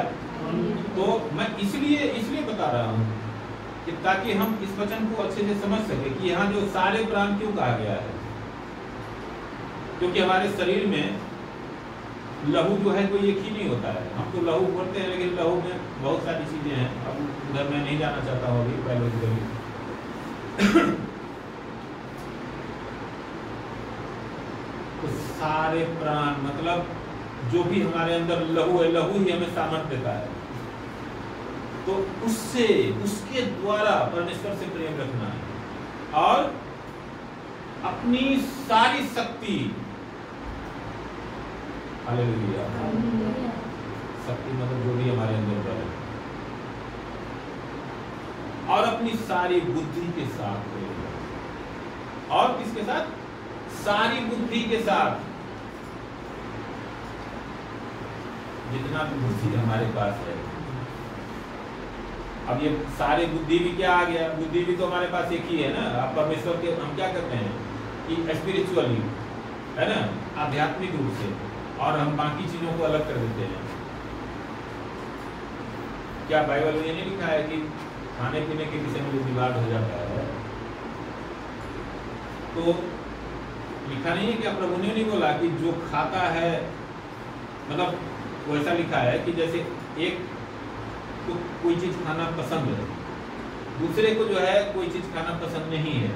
तो मैं इसलिए बता रहा हूँ कि ताकि हम इस वचन को अच्छे से समझ सके कि यहाँ जो सारे प्राण क्यों कहा गया है, क्योंकि हमारे शरीर में लहू जो है कोई एक ही नहीं होता है। हम तो लहू बोलते हैं, लेकिन लहू में बहुत सारी चीजें हैं। अब उधर मैं नहीं जाना चाहता हूँ अभी बायोलॉजिकली। तो सारे प्राण मतलब जो भी हमारे अंदर लहू है, लहू ही हमें सामर्थ्य देता है। तो उससे उसके द्वारा परमेश्वर से प्रेम रखना है और अपनी सारी शक्ति, हालेलुया, शक्ति मतलब जो भी हमारे अंदर है, और अपनी सारी बुद्धि के साथ, और किसके साथ? सारी बुद्धि के साथ। जितना भी बुद्धि हमारे पास है, अब ये सारे बुद्धि भी क्या आ गया? बुद्धि भी तो हमारे पास एक ही है ना। आप परमेश्वर के हम क्या करते हैं कि स्पिरिचुअली है ना, आध्यात्मिक रूप से, और हम बाकी चीजों को अलग कर देते हैं। क्या बाइबल में ये नहीं लिखा है कि खाने पीने के विषय में विवाद हो जाता है? तो लिखा नहीं है क्या? प्रभु ने नहीं बोला कि जो खाता है, मतलब वो ऐसा लिखा है कि जैसे एक को कोई चीज खाना पसंद है, दूसरे को जो है कोई चीज खाना पसंद नहीं है,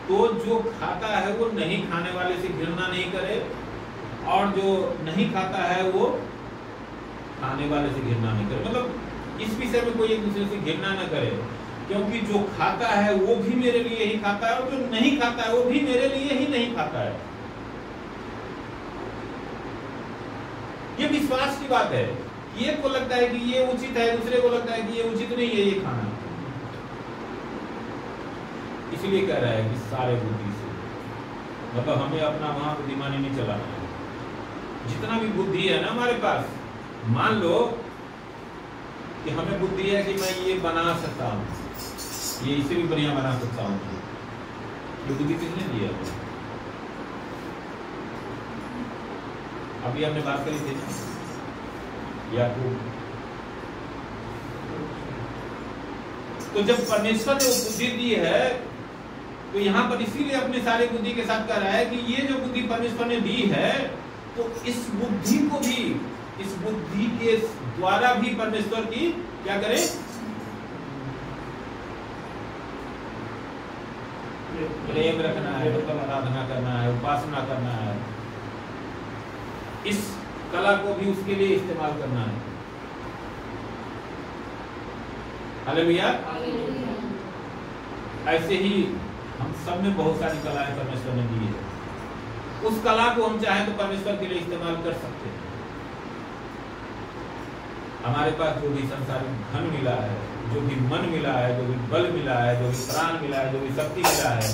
तो जो खाता है वो नहीं खाने वाले से घृणा नहीं करे, और जो नहीं खाता है वो खाने वाले से घृणा नहीं करे। मतलब इस विषय में कोई एक दूसरे से घृणा न करे, क्योंकि जो खाता है वो भी मेरे लिए ही खाता है, और जो नहीं खाता है वो भी मेरे लिए ही नहीं खाता है। ये विश्वास की बात है। एक को लगता है कि ये उचित है, दूसरे को लगता है कि ये उचित नहीं है ये खाना। इसलिए कह रहा है कि सारे बुद्धि से, मतलब हमें अपना वहां बुद्धिमानी नहीं चलाना है। जितना भी बुद्धि है ना हमारे पास, मान लो कि हमें बुद्धि है कि मैं ये बना सकता हूँ, ये इसे भी बढ़िया बना सकता हूँ, ये बुद्धि किसने दी है? अभी हमने बात करी थी ना, याकूब। तो जब परमेश्वर ने वो बुद्धि दी है, तो यहाँ पर इसीलिए अपने सारे बुद्धि के साथ कह रहा है कि ये जो बुद्धि परमेश्वर ने दी है, तो इस बुद्धि को भी, इस बुद्धि के द्वारा भी परमेश्वर की क्या करे? प्रेम रखना है, मतलब आराधना करना है, उपासना करना है। इस कला को भी उसके लिए इस्तेमाल करना है। हालेलुया। ऐसे ही हम सब में बहुत सारी कलाएं परमेश्वर ने दी है। उस कला को हम चाहें तो परमेश्वर के लिए इस्तेमाल कर सकते हैं। हमारे पास जो भी संसारिक धन मिला है, जो भी मन मिला है, जो भी बल मिला है, जो भी प्राण मिला है, जो भी शक्ति मिला है,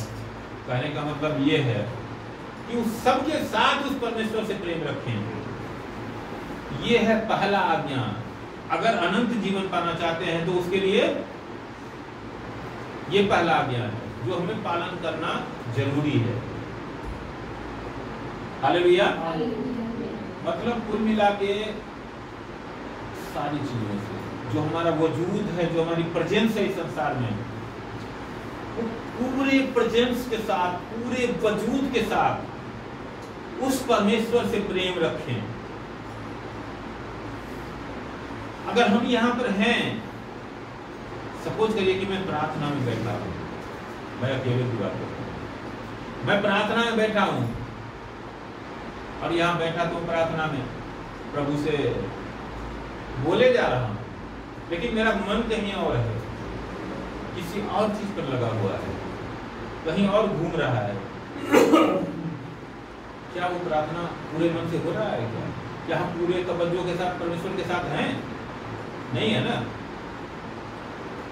कहने का मतलब ये है कि उस सबके साथ उस परमेश्वर से प्रेम रखें। ये है पहला आज्ञा। अगर अनंत जीवन पाना चाहते हैं तो उसके लिए ये पहला आज्ञा है जो हमें पालन करना जरूरी है। हालेलुया। मतलब कुल मिला के सारी चीजों से जो हमारा वजूद है, जो हमारी प्रेजेंस है इस संसार में, पूरे प्रेजेंस के साथ, पूरे वजूद के साथ उस परमेश्वर से प्रेम रखें। अगर हम यहाँ पर हैं, सपोज करिए कि मैं प्रार्थना में बैठा हूँ, मैं अकेले की बात करता हूँ, मैं प्रार्थना में बैठा हूँ और यहाँ बैठा तो प्रार्थना में प्रभु से बोले जा रहा हूँ, लेकिन मेरा मन कहीं और है, किसी और चीज पर लगा हुआ है, कहीं और घूम रहा है। क्या वो प्रार्थना पूरे मन से हो रहा है? क्या हम पूरे तवज्जो के साथ परमेश्वर के साथ हैं? नहीं है ना।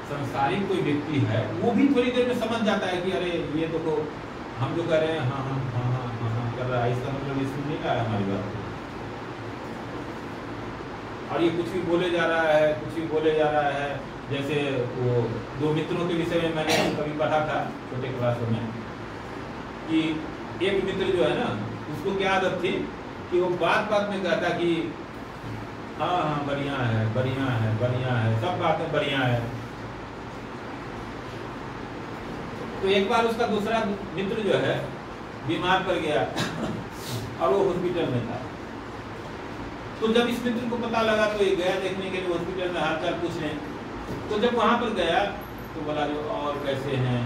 संसारिक कोई व्यक्ति है, वो भी थोड़ी देर में समझ जाता है कि अरे ये तो हम जो कर रहे हैं हाँ हाँ हाँ हाँ हाँ हाँ कर रहा है, इसका मतलब इसमें नहीं आया हमारी बात। और ये कुछ भी बोले जा रहा है, कुछ भी बोले जा रहा है, जैसे वो दो मित्रों के विषय में मैंने कभी पढ़ा था छोटे क्लासों में कि एक मित्र जो है ना, उसको क्या आदत थी कि वो बात बात में कहता कि हाँ हाँ बढ़िया है बढ़िया है बढ़िया है, सब बातें बढ़िया है। तो एक बार उसका दूसरा मित्र जो है बीमार पड़ गया और वो हॉस्पिटल में था। तो जब इस मित्र को पता लगा तो ये गया देखने के लिए हॉस्पिटल में, हाल चाल पूछने। तो जब वहां पर गया तो बोला जो और कैसे हैं,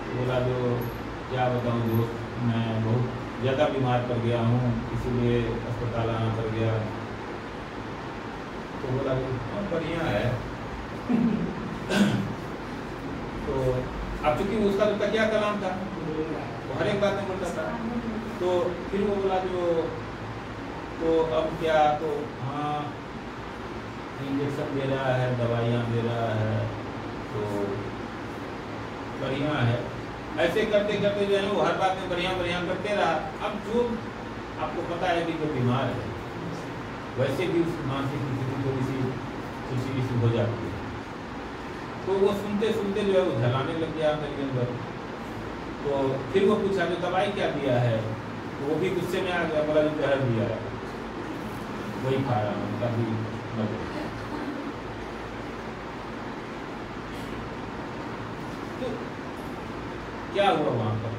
तो बोला जो क्या बताऊं दोस्त, मैं बहुत ज़्यादा बीमार पड़ गया हूँ इसीलिए अस्पताल आना पड़ गया। तो बोला जो बढ़िया है। तो अब चूंकि उसका तो तकिया कलाम था, वो हर एक बात में बोलता था। तो फिर वो बोला जो तो अब क्या, तो हाँ इंजेक्शन दे रहा है, दवाइयाँ दे रहा है, तो बढ़िया है। ऐसे करते करते जो है वो हर बात में बढ़िया बढ़िया करते रहा। अब जो आपको पता है कि जो बीमार है वैसे भी उस मानसिक स्थिति थोड़ी सी हो जाती है। तो वो सुनते सुनते जो है वो झलाने लग गया मेरे अंदर। तो फिर वो पूछा जो दवाई क्या दिया है, तो वो भी गुस्से में आ गया, बोला जो जहर दिया है वही खा रहा हूँ तभी मर गया। तो क्या हुआ वहां पर,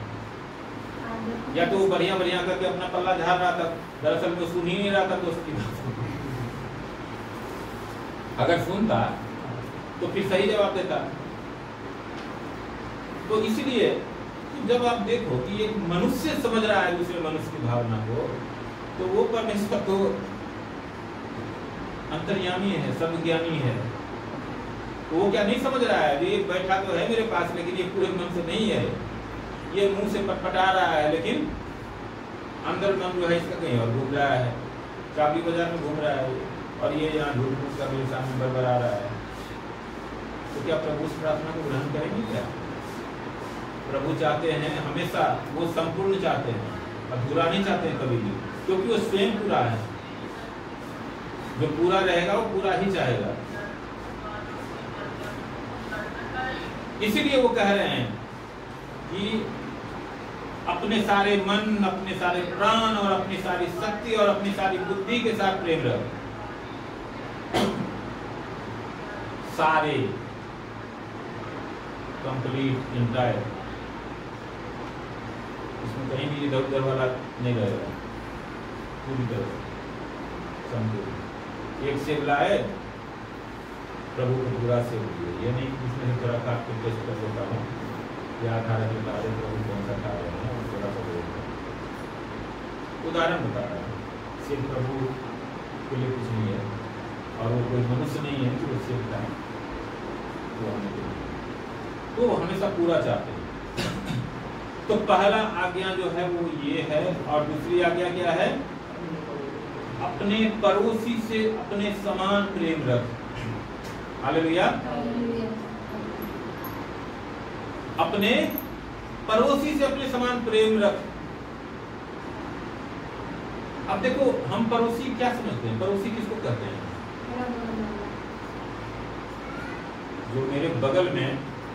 या तो वो बढ़िया बढ़िया करके अपना पल्ला झाड़ रहा था, दरअसल में सुन ही नहीं रहा था दोस्त की बात। अगर सुनता तो फिर सही जवाब देता। तो इसलिए जब आप देखो कि एक मनुष्य समझ रहा है दूसरे मनुष्य की भावना को, तो वो परमेश्वर तो अंतर्यामी है, सर्वज्ञानी है। तो वो क्या नहीं समझ रहा है, ये बैठा तो है मेरे पास लेकिन ये पूरे मन से नहीं है, ये मुंह से पटपटा रहा है लेकिन अंदर मन जो है इसका कहीं और घूम रहा है, चाबी बाजार में घूम रहा है, और ये यहाँ झूठ मूठ का मेरे सामने बरबरा रहा है। तो क्या प्रभु उस प्रार्थना को ग्रहण करेंगे क्या? प्रभु चाहते हैं हमेशा, वो संपूर्ण चाहते हैं, अधूरा नहीं चाहते हैं कभी भी, क्योंकि वो स्वयं पूरा है। जो पूरा रहेगा वो पूरा ही चाहेगा। इसीलिए वो कह रहे हैं कि अपने सारे मन, अपने सारे प्राण और अपनी सारी शक्ति और अपनी सारी बुद्धि के साथ प्रेम रख। सारे, कंप्लीट, इंटायर, इसमें कहीं भी इधर उधर वाला नहीं रहेगा, पूरी तरह संपूर्ण। एक सेब लाए, प्रभु को पूरा सेब दिए। ये नहीं कि इसमें थोड़ा काट के टेस्ट कर लेता हूँ, या खा रहे बता रहे प्रभु कौन सा खा रहे हैं, थोड़ा सा उदाहरण बता रहा है। सेब प्रभु के लिए कुछ नहीं है, और वो कोई मनुष्य नहीं है कि वो सेब खाए, तो हमेशा पूरा चाहते हैं। तो पहला आज्ञा जो है वो ये है, और दूसरी आज्ञा क्या है? अपने पड़ोसी से अपने समान प्रेम रख। हालेलुया। अपने पड़ोसी से अपने समान प्रेम रख। अब देखो, हम पड़ोसी क्या समझते हैं? पड़ोसी किसको कहते हैं? जो मेरे बगल में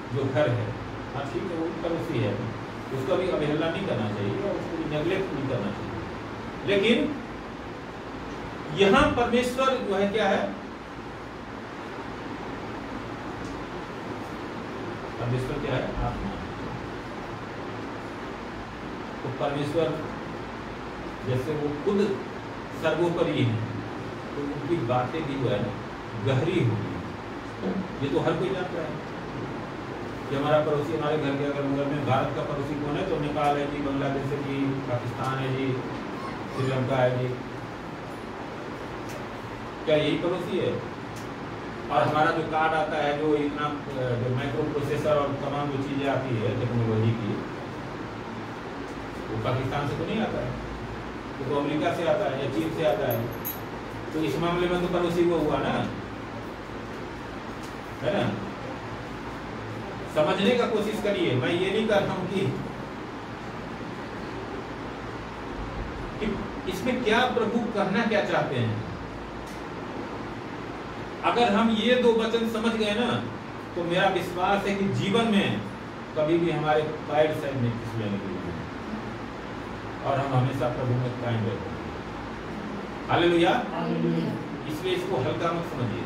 जो घर है, हाँ ठीक है, वो पड़ोसी है, उसका भी अवहेलना नहीं करना चाहिए, उसको भी नेग्लेक्ट नहीं करना चाहिए। लेकिन यहां परमेश्वर जो है क्या है? परमेश्वर क्या है? आत्मा। तो परमेश्वर जैसे वो खुद सर्वोपरि है, तो उनकी बातें भी जो है गहरी होगी। ये तो हर कोई जानता है कि हमारा पड़ोसी हमारे घर के अगर बगल में, भारत का पड़ोसी कौन है? तो नेपाल है जी, बांग्लादेश है जी, पाकिस्तान है जी, श्रीलंका है जी। क्या यही पड़ोसी है? और हमारा जो कार्ड आता है, जो इतना जो माइक्रो प्रोसेसर और तमाम जो चीज़ें आती है टेक्नोलॉजी की, वो पाकिस्तान से तो नहीं आता है, तो अमेरिका से आता है या चीन से आता है। तो इस मामले में तो पड़ोसी वो हुआ ना, है ना? समझने का कोशिश करिए। मैं ये नहीं कर रहा हूं कि इसमें क्या प्रभु कहना क्या चाहते हैं। अगर हम ये 2 वचन समझ गए ना, तो मेरा विश्वास है कि जीवन में कभी भी हमारे पैर साइड नहीं फिसलने के लिए, और हम हमेशा प्रभु में कायम रहते हैं। हालेलुया। इसलिए इसको हल्का मत समझिए।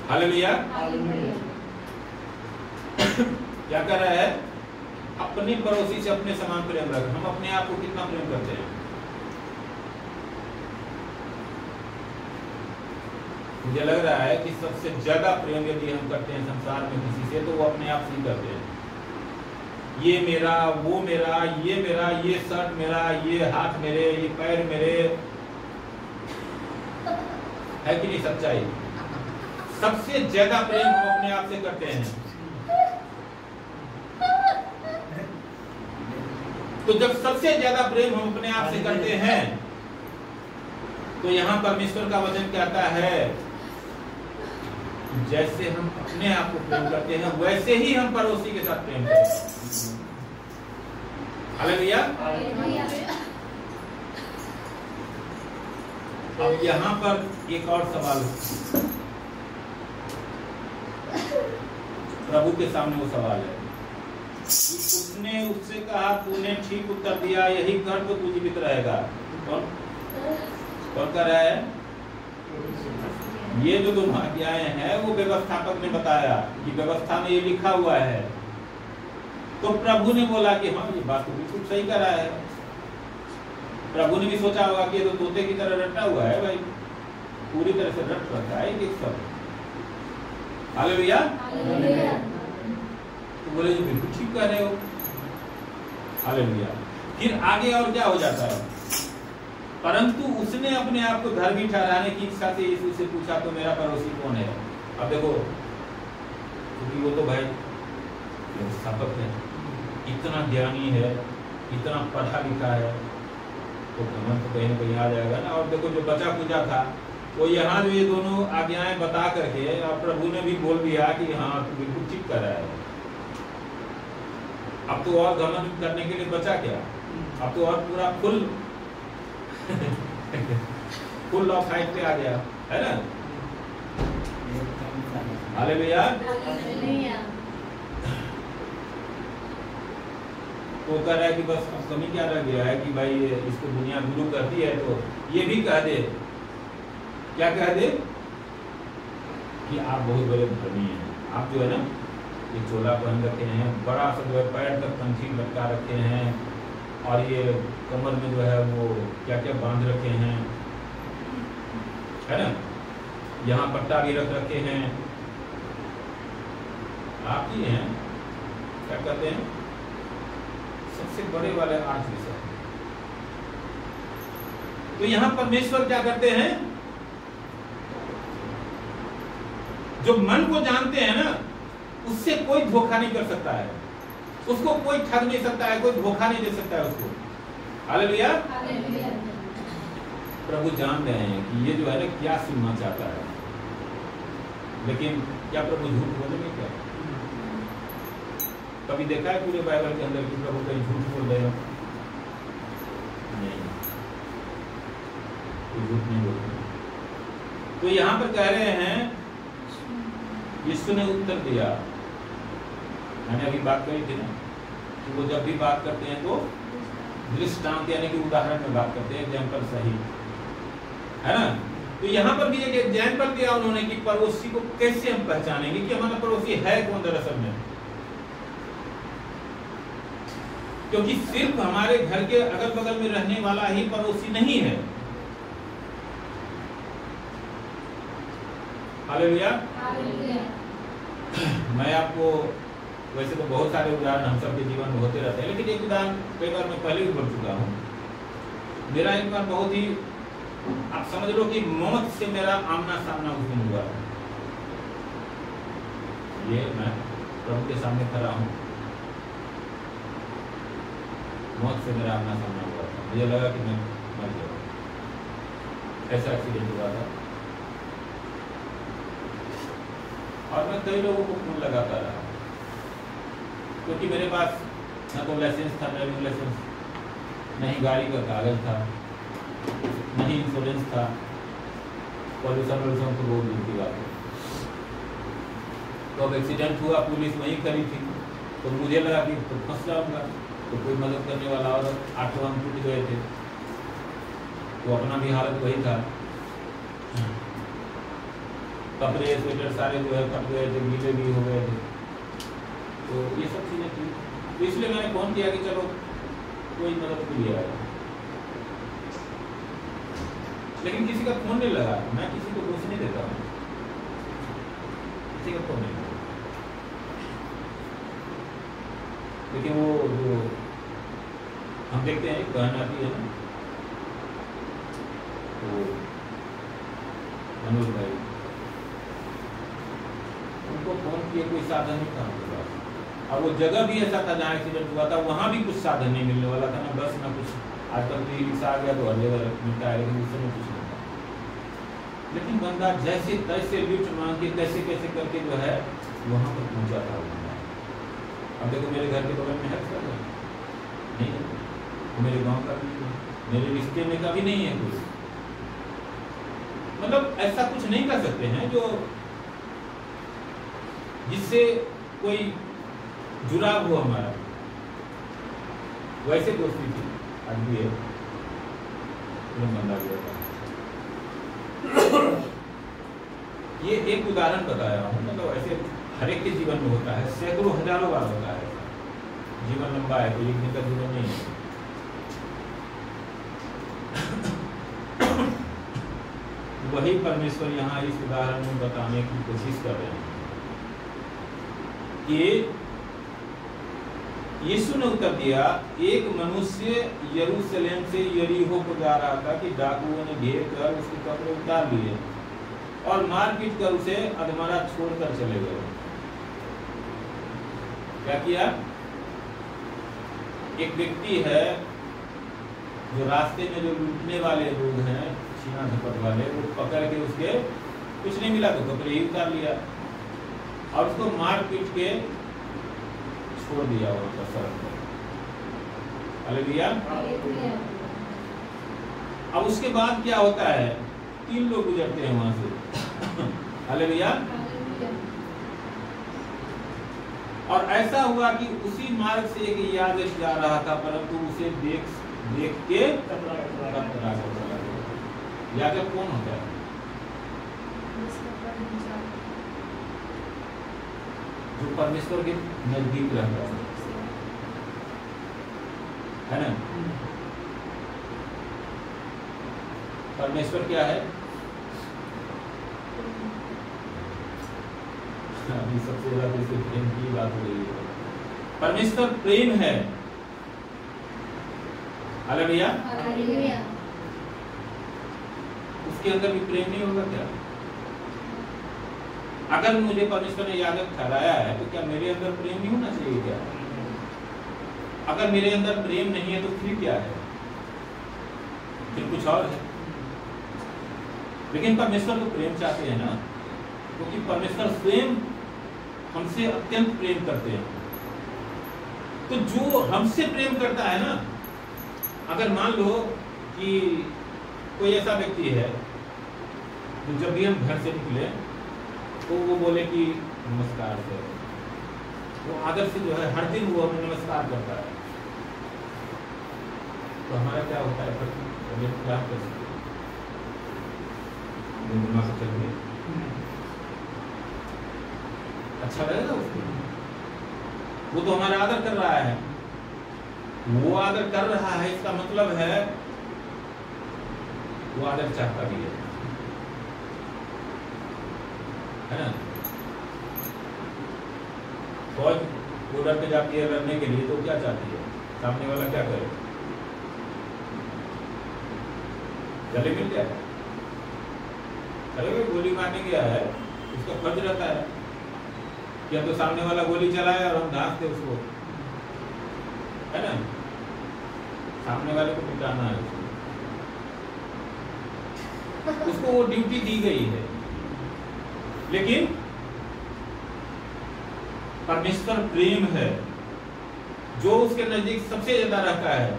हालेलुया। क्या कर रहा है? अपने पड़ोसी से अपने समान प्रेम रख। हम अपने आप को कितना प्रेम करते हैं? मुझे लग रहा है कि सबसे ज्यादा प्रेम यदि हम करते हैं संसार में किसी से, तो वो अपने आप से ही करते हैं। ये मेरा, वो मेरा, ये शर्ट मेरा, ये हाथ मेरे, ये पैर मेरे, है कि नहीं सच्चाई? सबसे ज्यादा प्रेम हम अपने आप से करते हैं। तो जब सबसे ज्यादा प्रेम हम अपने आप से करते हैं, तो यहां परमेश्वर का वचन कहता है जैसे हम अपने आप को प्रेम करते हैं, वैसे ही हम पड़ोसी के साथ प्रेम करते हैं। हालेलुया। अब यहां पर एक और सवाल प्रभु के सामने, वो सवाल है, उसने उससे कहा तूने ठीक उत्तर दिया, यही कर तो तू जीवित रहेगा। कौन कर रहा है? ये जो 2 आज्ञाएं हैं वो व्यवस्थापक ने बताया कि व्यवस्था में ये लिखा हुआ है। तो प्रभु ने बोला कि हाँ, ये बात तो बिल्कुल सही कर रहा है। प्रभु ने भी सोचा होगा कि ये तो तोते की तरह रटा हुआ है भाई, पूरी तरह से रट रखा है कि सब। हालेलुया। तो बोले जी बिल्कुल ठीक कर रहे हो। हालेलुया। फिर आगे और क्या हो जाता है? परंतु उसने अपने आप को धर्मी ठहराने की इच्छा से यीशु से पूछा तो मेरा पड़ोसी कौन है? अब देखो, क्योंकि वो तो भाई व्यवस्थापक है, इतना ज्ञानी है, इतना पढ़ा लिखा है, तो घमंड तो कहीं ना कहीं आ जाएगा ना। और देखो जो बचा पूजा था, वो यहाँ जो ये दोनों आज्ञाएं बता करके और प्रभु ने भी बोल दिया कि हाँ तू बिल्कुल ठीक कर रहा है। अब तो और घमंड करने के लिए बचा क्या? अब तो और पूरा फुल ऑफ हाइट पे आ गया, है ना? हालेलुया। तो कह रहा है कि बस अब कमी क्या रह गया है कि भाई इसको दुनिया गुरु करती है, तो ये भी कह दे, क्या कह दे कि आप बहुत बड़े धर्मी हैं। आप जो है ना, ये चोला पहन रखे हैं, बड़ा सा जो है पैर तक कंठी लटका रखे हैं, और ये कमर में जो है वो क्या क्या बांध रखे हैं, है ना? यहाँ पट्टा भी रख रखे हैं। आप ही हैं, क्या कहते हैं, सबसे बड़े वाले आर्च बिशप। तो यहाँ परमेश्वर क्या करते हैं? जो मन को जानते हैं ना, उससे कोई धोखा नहीं कर सकता है, उसको कोई ठग नहीं सकता है, कोई धोखा नहीं दे सकता है उसको। हालेलुया। प्रभु जान रहे हैं कि ये जो है ना क्या सुनना चाहता है, लेकिन क्या प्रभु झूठ बोलेंगे क्या? कभी देखा है पूरे बाइबल के अंदर कि प्रभु कहीं झूठ बोल रहे हो? नहीं, झूठ नहीं बोल रहे। तो यहाँ पर कह रहे हैं, यीशु ने उत्तर दिया, मैंने अभी बात करी थी ना कि वो जब भी बात करते हैं तो दृष्टांत यानी कि उदाहरण में बात करते हैं, एग्जाम्पल सही, है ना? तो यहाँ पर भी एक एग्जाम्पल दिया उन्होंने कि पड़ोसी को कैसे हम पहचानेंगे कि हमारा पड़ोसी है कौन दरअसल में। क्योंकि सिर्फ हमारे घर के अगल बगल में रहने वाला ही पड़ोसी नहीं है। हालेलुया। मैं आपको, वैसे तो बहुत सारे उदाहरण हम सबके जीवन में होते रहते हैं, लेकिन एक उदाहरण कई बार मैं पहले भी बोल चुका हूँ। मेरा एक बार बहुत ही, आप समझ लो कि मौत से मेरा आमना सामना उस दिन हुआ। ये मैं प्रभु के सामने खड़ा हूँ, मौत से मेरा आमना सामना हुआ था। मुझे लगा कि मैं मर गया, ऐसा एक्सीडेंट हुआ था। और मैं कई लोगों को फोन लगाता रहा, क्योंकि मेरे पास न तो लाइसेंस था, ड्राइविंग लाइसेंस, न ही गाड़ी का कागज था, न ही इंश्योरेंस था, पॉल्यूशन वॉल्यूशन तो बहुत दूर की बात है। तो अब एक्सीडेंट हुआ, पुलिस वहीं खड़ी थी, तो मुझे लगा कि तो फंस जाऊंगा, तो कोई मदद करने वाला, और 8 हम टूट गए थे, तो अपना भी हालत वही था, कपड़े स्वेटर सारे जो है फट गए थे, गीले भी हो गए थे। तो ये सब चीज़ें थी, तो इसलिए मैंने फोन किया कि चलो कोई मदद के लिए आया, लेकिन किसी का फोन नहीं लगा। मैं किसी को दोष नहीं देता हूँ, किसी का फोन नहीं, लेकिन वो जो हम देखते हैं एक बहन आती है ना, तो मनोज भाई, उनको फोन किए, कोई साधन नहीं था उनके पास, और वो जगह भी ऐसा था जहाँ एक्सीडेंट हुआ था, वहाँ भी कुछ साधन नहीं मिलने वाला था, ना बस ना कुछ। आजकल तो रिक्शा आ गया तो हर जगह मिलता है, लेकिन उस समय कुछ नहीं था। लेकिन बंदा जैसे तैसे लिफ्ट मांग के कैसे कैसे करके जो है वहाँ पर पहुँचा था वो बंदा। अब देखो मेरे घर के बगल में है सर नहीं है, मेरे गाँव का भी नहीं, मेरे रिश्ते में का भी नहीं है कोई, मतलब ऐसा कुछ नहीं कर सकते हैं जो जिससे कोई जुड़ाव हो हमारा। वैसे दोस्ती थी, आज भी है, बंदा भी होता। ये एक उदाहरण बताया हूँ, मतलब ऐसे हर एक के जीवन में होता है, सैकड़ों हजारों बार होता है। जीवन लंबा है, कोई एक दिन का जीवन नहीं है। वही परमेश्वर यहाँ इस उदाहरण में बताने की कोशिश कर रहे हैं कि यीशु ने उत्तर दिया, एक मनुष्य यरूशलेम से यरीहो को जा रहा था कि डाकुओं ने घेर कर उसके कपड़े उतार लिए और मार पीट कर उसे अधमरा छोड़कर चले गए। क्या किया? एक व्यक्ति है जो रास्ते में जो लूटने वाले लोग हैं, छीना झपट वाले, वो पकड़ के उसके कुछ नहीं मिला तो कपड़े ही उतार लिया और उसको मार पीट के छोड़ दिया वहां सड़क पर। हालेलुया। अब उसके बाद क्या होता है? 3 लोग गुजरते हैं वहां से। हालेलुया। और ऐसा हुआ कि उसी मार्ग से एक याजक जा रहा था, परंतु उसे देख के याजक कौन होता है? जो परमेश्वर के नजदीक रहता है ना। परमेश्वर क्या है? अभी सबसे ज्यादा प्रेम की बात हो रही है। परमेश्वर प्रेम है। हालेलुया। उसके अंदर भी प्रेम नहीं होगा क्या? अगर मुझे परमेश्वर ने याजक ठहराया है तो क्या मेरे अंदर प्रेम नहीं होना चाहिए क्या? अगर मेरे अंदर प्रेम नहीं है तो फिर क्या है? फिर कुछ और है। लेकिन परमेश्वर तो प्रेम चाहते हैं ना, क्योंकि परमेश्वर स्वयं हमसे अत्यंत प्रेम करते हैं। तो जो हमसे प्रेम करता है ना, अगर मान लो कि कोई ऐसा व्यक्ति है जो जब भी हम घर से निकले तो वो बोले कि नमस्कार सर, वो आदर से जो है हर दिन वो हमें नमस्कार करता है, तो हमारा क्या होता है? क्या कर सकते हैं? अच्छा लगेगा उसको? वो तो हमारा आदर कर रहा है। वो आदर कर रहा है, इसका मतलब है वो आदर चाहता भी है ना। फौज बॉर्डर पे जाती है लड़ने के लिए, तो क्या चाहती है? सामने वाला क्या करे? गले मिल गया है, गोली मारने गया है, उसका फर्ज रहता है क्या तो सामने वाला गोली चलाए और हम धांसते उसको, है ना। सामने वाले को पिटाना है उसको वो ड्यूटी दी गई है। लेकिन परमेश्वर प्रेम है, जो उसके नजदीक सबसे ज्यादा रहता है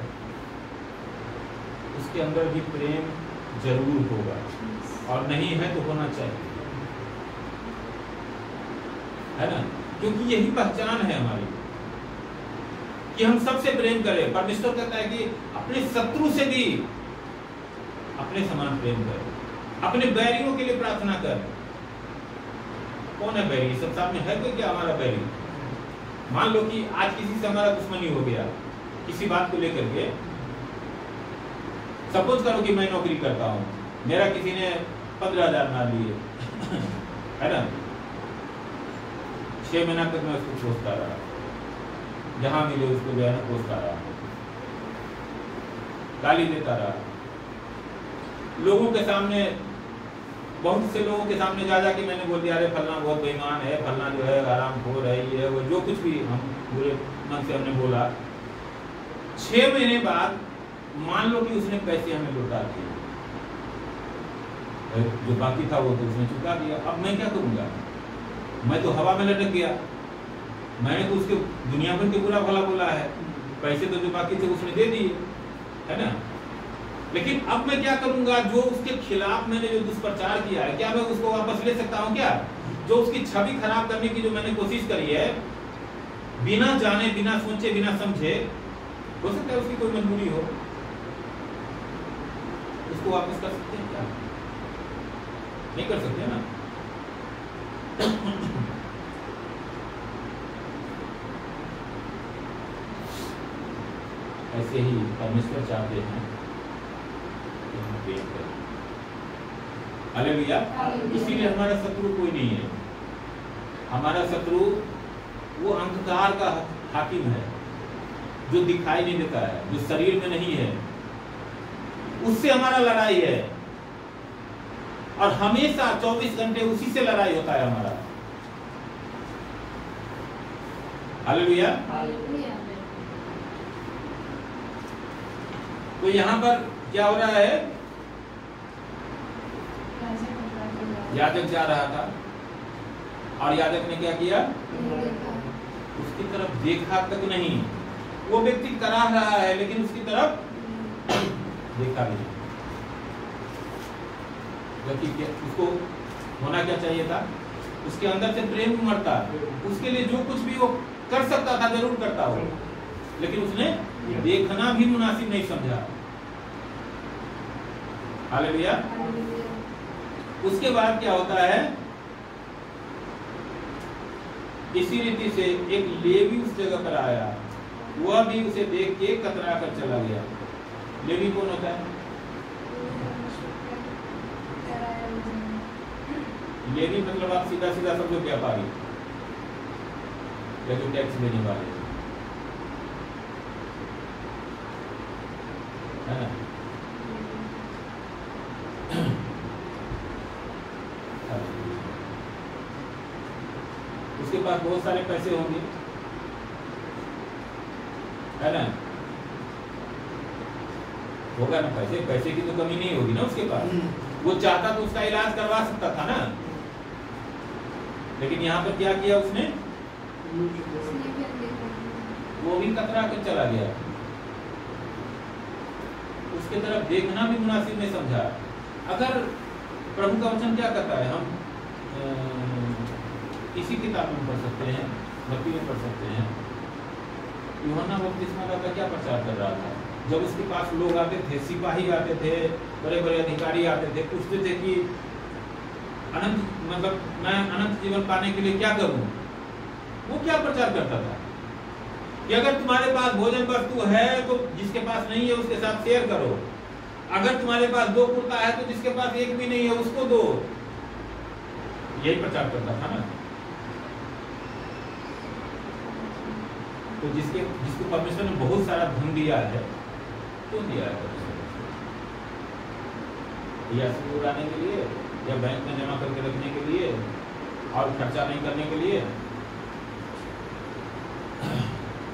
उसके अंदर भी प्रेम जरूर होगा, और नहीं है तो होना चाहिए, है ना? क्योंकि यही पहचान है हमारी कि हम सबसे प्रेम करें। परमेश्वर कहता है कि अपने शत्रु से भी अपने समान प्रेम कर, अपने बैरियों के लिए प्रार्थना कर। कौन है बैरी? सब सामने है कोई क्या हमारा बैरी? मान लो कि आज किसी से हमारा दुश्मनी हो गया किसी बात को लेकर के। सपोज करो कि मैं नौकरी करता हूं, मेरा किसी ने 15,000 मार लिए है ना, 6 महीना तक मैं उसको कोसता रहा, जहां मिले उसको जो है ना कोसता रहा, गाली देता रहा, लोगों के सामने, बहुत से लोगों के सामने जा जाके मैंने बोल दिया अरे फलना बहुत बेईमान है, फलना जो है हरामखोर है, ये है वो, जो कुछ भी हम बुरे मन से हमने बोला। 6 महीने बाद मान लो कि उसने पैसे हमें लौटा दिए, जो बाकी था वो तो उसने चुका दिया। अब मैं क्या करूंगा? मैं तो हवा में लटक गया, मैंने तो उसके दुनिया भर के बुरा भला बोला है, पैसे तो जो बाकी थे उसने दे दिए, है ना? लेकिन अब मैं क्या करूंगा? जो उसके खिलाफ मैंने जो दुष्प्रचार किया है, क्या मैं उसको वापस ले सकता हूं क्या? जो उसकी छवि खराब करने की जो मैंने कोशिश करी है, बिना जाने, बिना सोचे, बिना समझे, हो सकता है उसकी कोई मजबूरी हो, उसको वापस कर सकते हैं क्या? नहीं कर सकते ना। ऐसे ही परमेश्वर चाहते हैं कि हम प्रेम करें। हालेलुया। इसीलिए हमारा शत्रु कोई नहीं है, हमारा शत्रु वो अंधकार का हाकिम है, जो दिखाई नहीं देता है, जो शरीर में नहीं है, उससे हमारा लड़ाई है, और हमेशा 24 घंटे उसी से लड़ाई होता है हमारा। हालेलुया। तो यहाँ पर क्या हो रहा है? याजक जा रहा था और याजक ने क्या किया? उसकी तरफ देखा तक नहीं। वो व्यक्ति कराह रहा है लेकिन उसकी तरफ देखा भी नहीं। जबकि उसको होना क्या चाहिए था? उसके अंदर से प्रेम उमड़ता, उसके लिए जो कुछ भी वो कर सकता था जरूर करता हो, लेकिन उसने देखना भी मुनासिब नहीं समझा। हालेलुया। उसके बाद क्या होता है? इसी रीति से एक लेवी उस जगह पर आया, वह भी उसे देख के कतरा कर चला गया। लेवी कौन होता है? लेवी मतलब आप सीधा सीधा समझो व्यापारी या जो टैक्स देने वाले, है ना? उसके पास बहुत सारे पैसे होंगे, है ना? होगा ना, पैसे की तो कमी नहीं होगी ना उसके पास। वो चाहता तो उसका इलाज करवा सकता था ना, लेकिन यहाँ पर क्या किया उसने? वो भी कतरा कर चला गया, उसके तरफ देखना भी मुनासिब नहीं समझा। अगर प्रभु का वचन क्या कहता है, हम इसी किताब में पढ़ सकते हैं, मत्ती में पढ़ सकते हैं, यूहन्ना बपतिस्मा का क्या प्रचार कर रहा था? जब उसके पास लोग आते थे, सिपाही आते थे, बड़े बड़े अधिकारी आते थे, पूछते थे कि अनंत मतलब मैं अनंत जीवन पाने के लिए क्या करूं? वो क्या प्रचार करता था कि अगर तुम्हारे पास भोजन वस्तु है तो जिसके पास नहीं है उसके साथ शेयर करो, अगर तुम्हारे पास 2 कुर्ता है तो जिसके पास एक भी नहीं है उसको दो। यही प्रचार करता था ना। तो जिसको परमेश्वर ने बहुत सारा धन दिया है, क्यों दिया है? या सिर्फ उड़ाने के लिए, या बैंक में जमा करके रखने के लिए और खर्चा नहीं करने के लिए?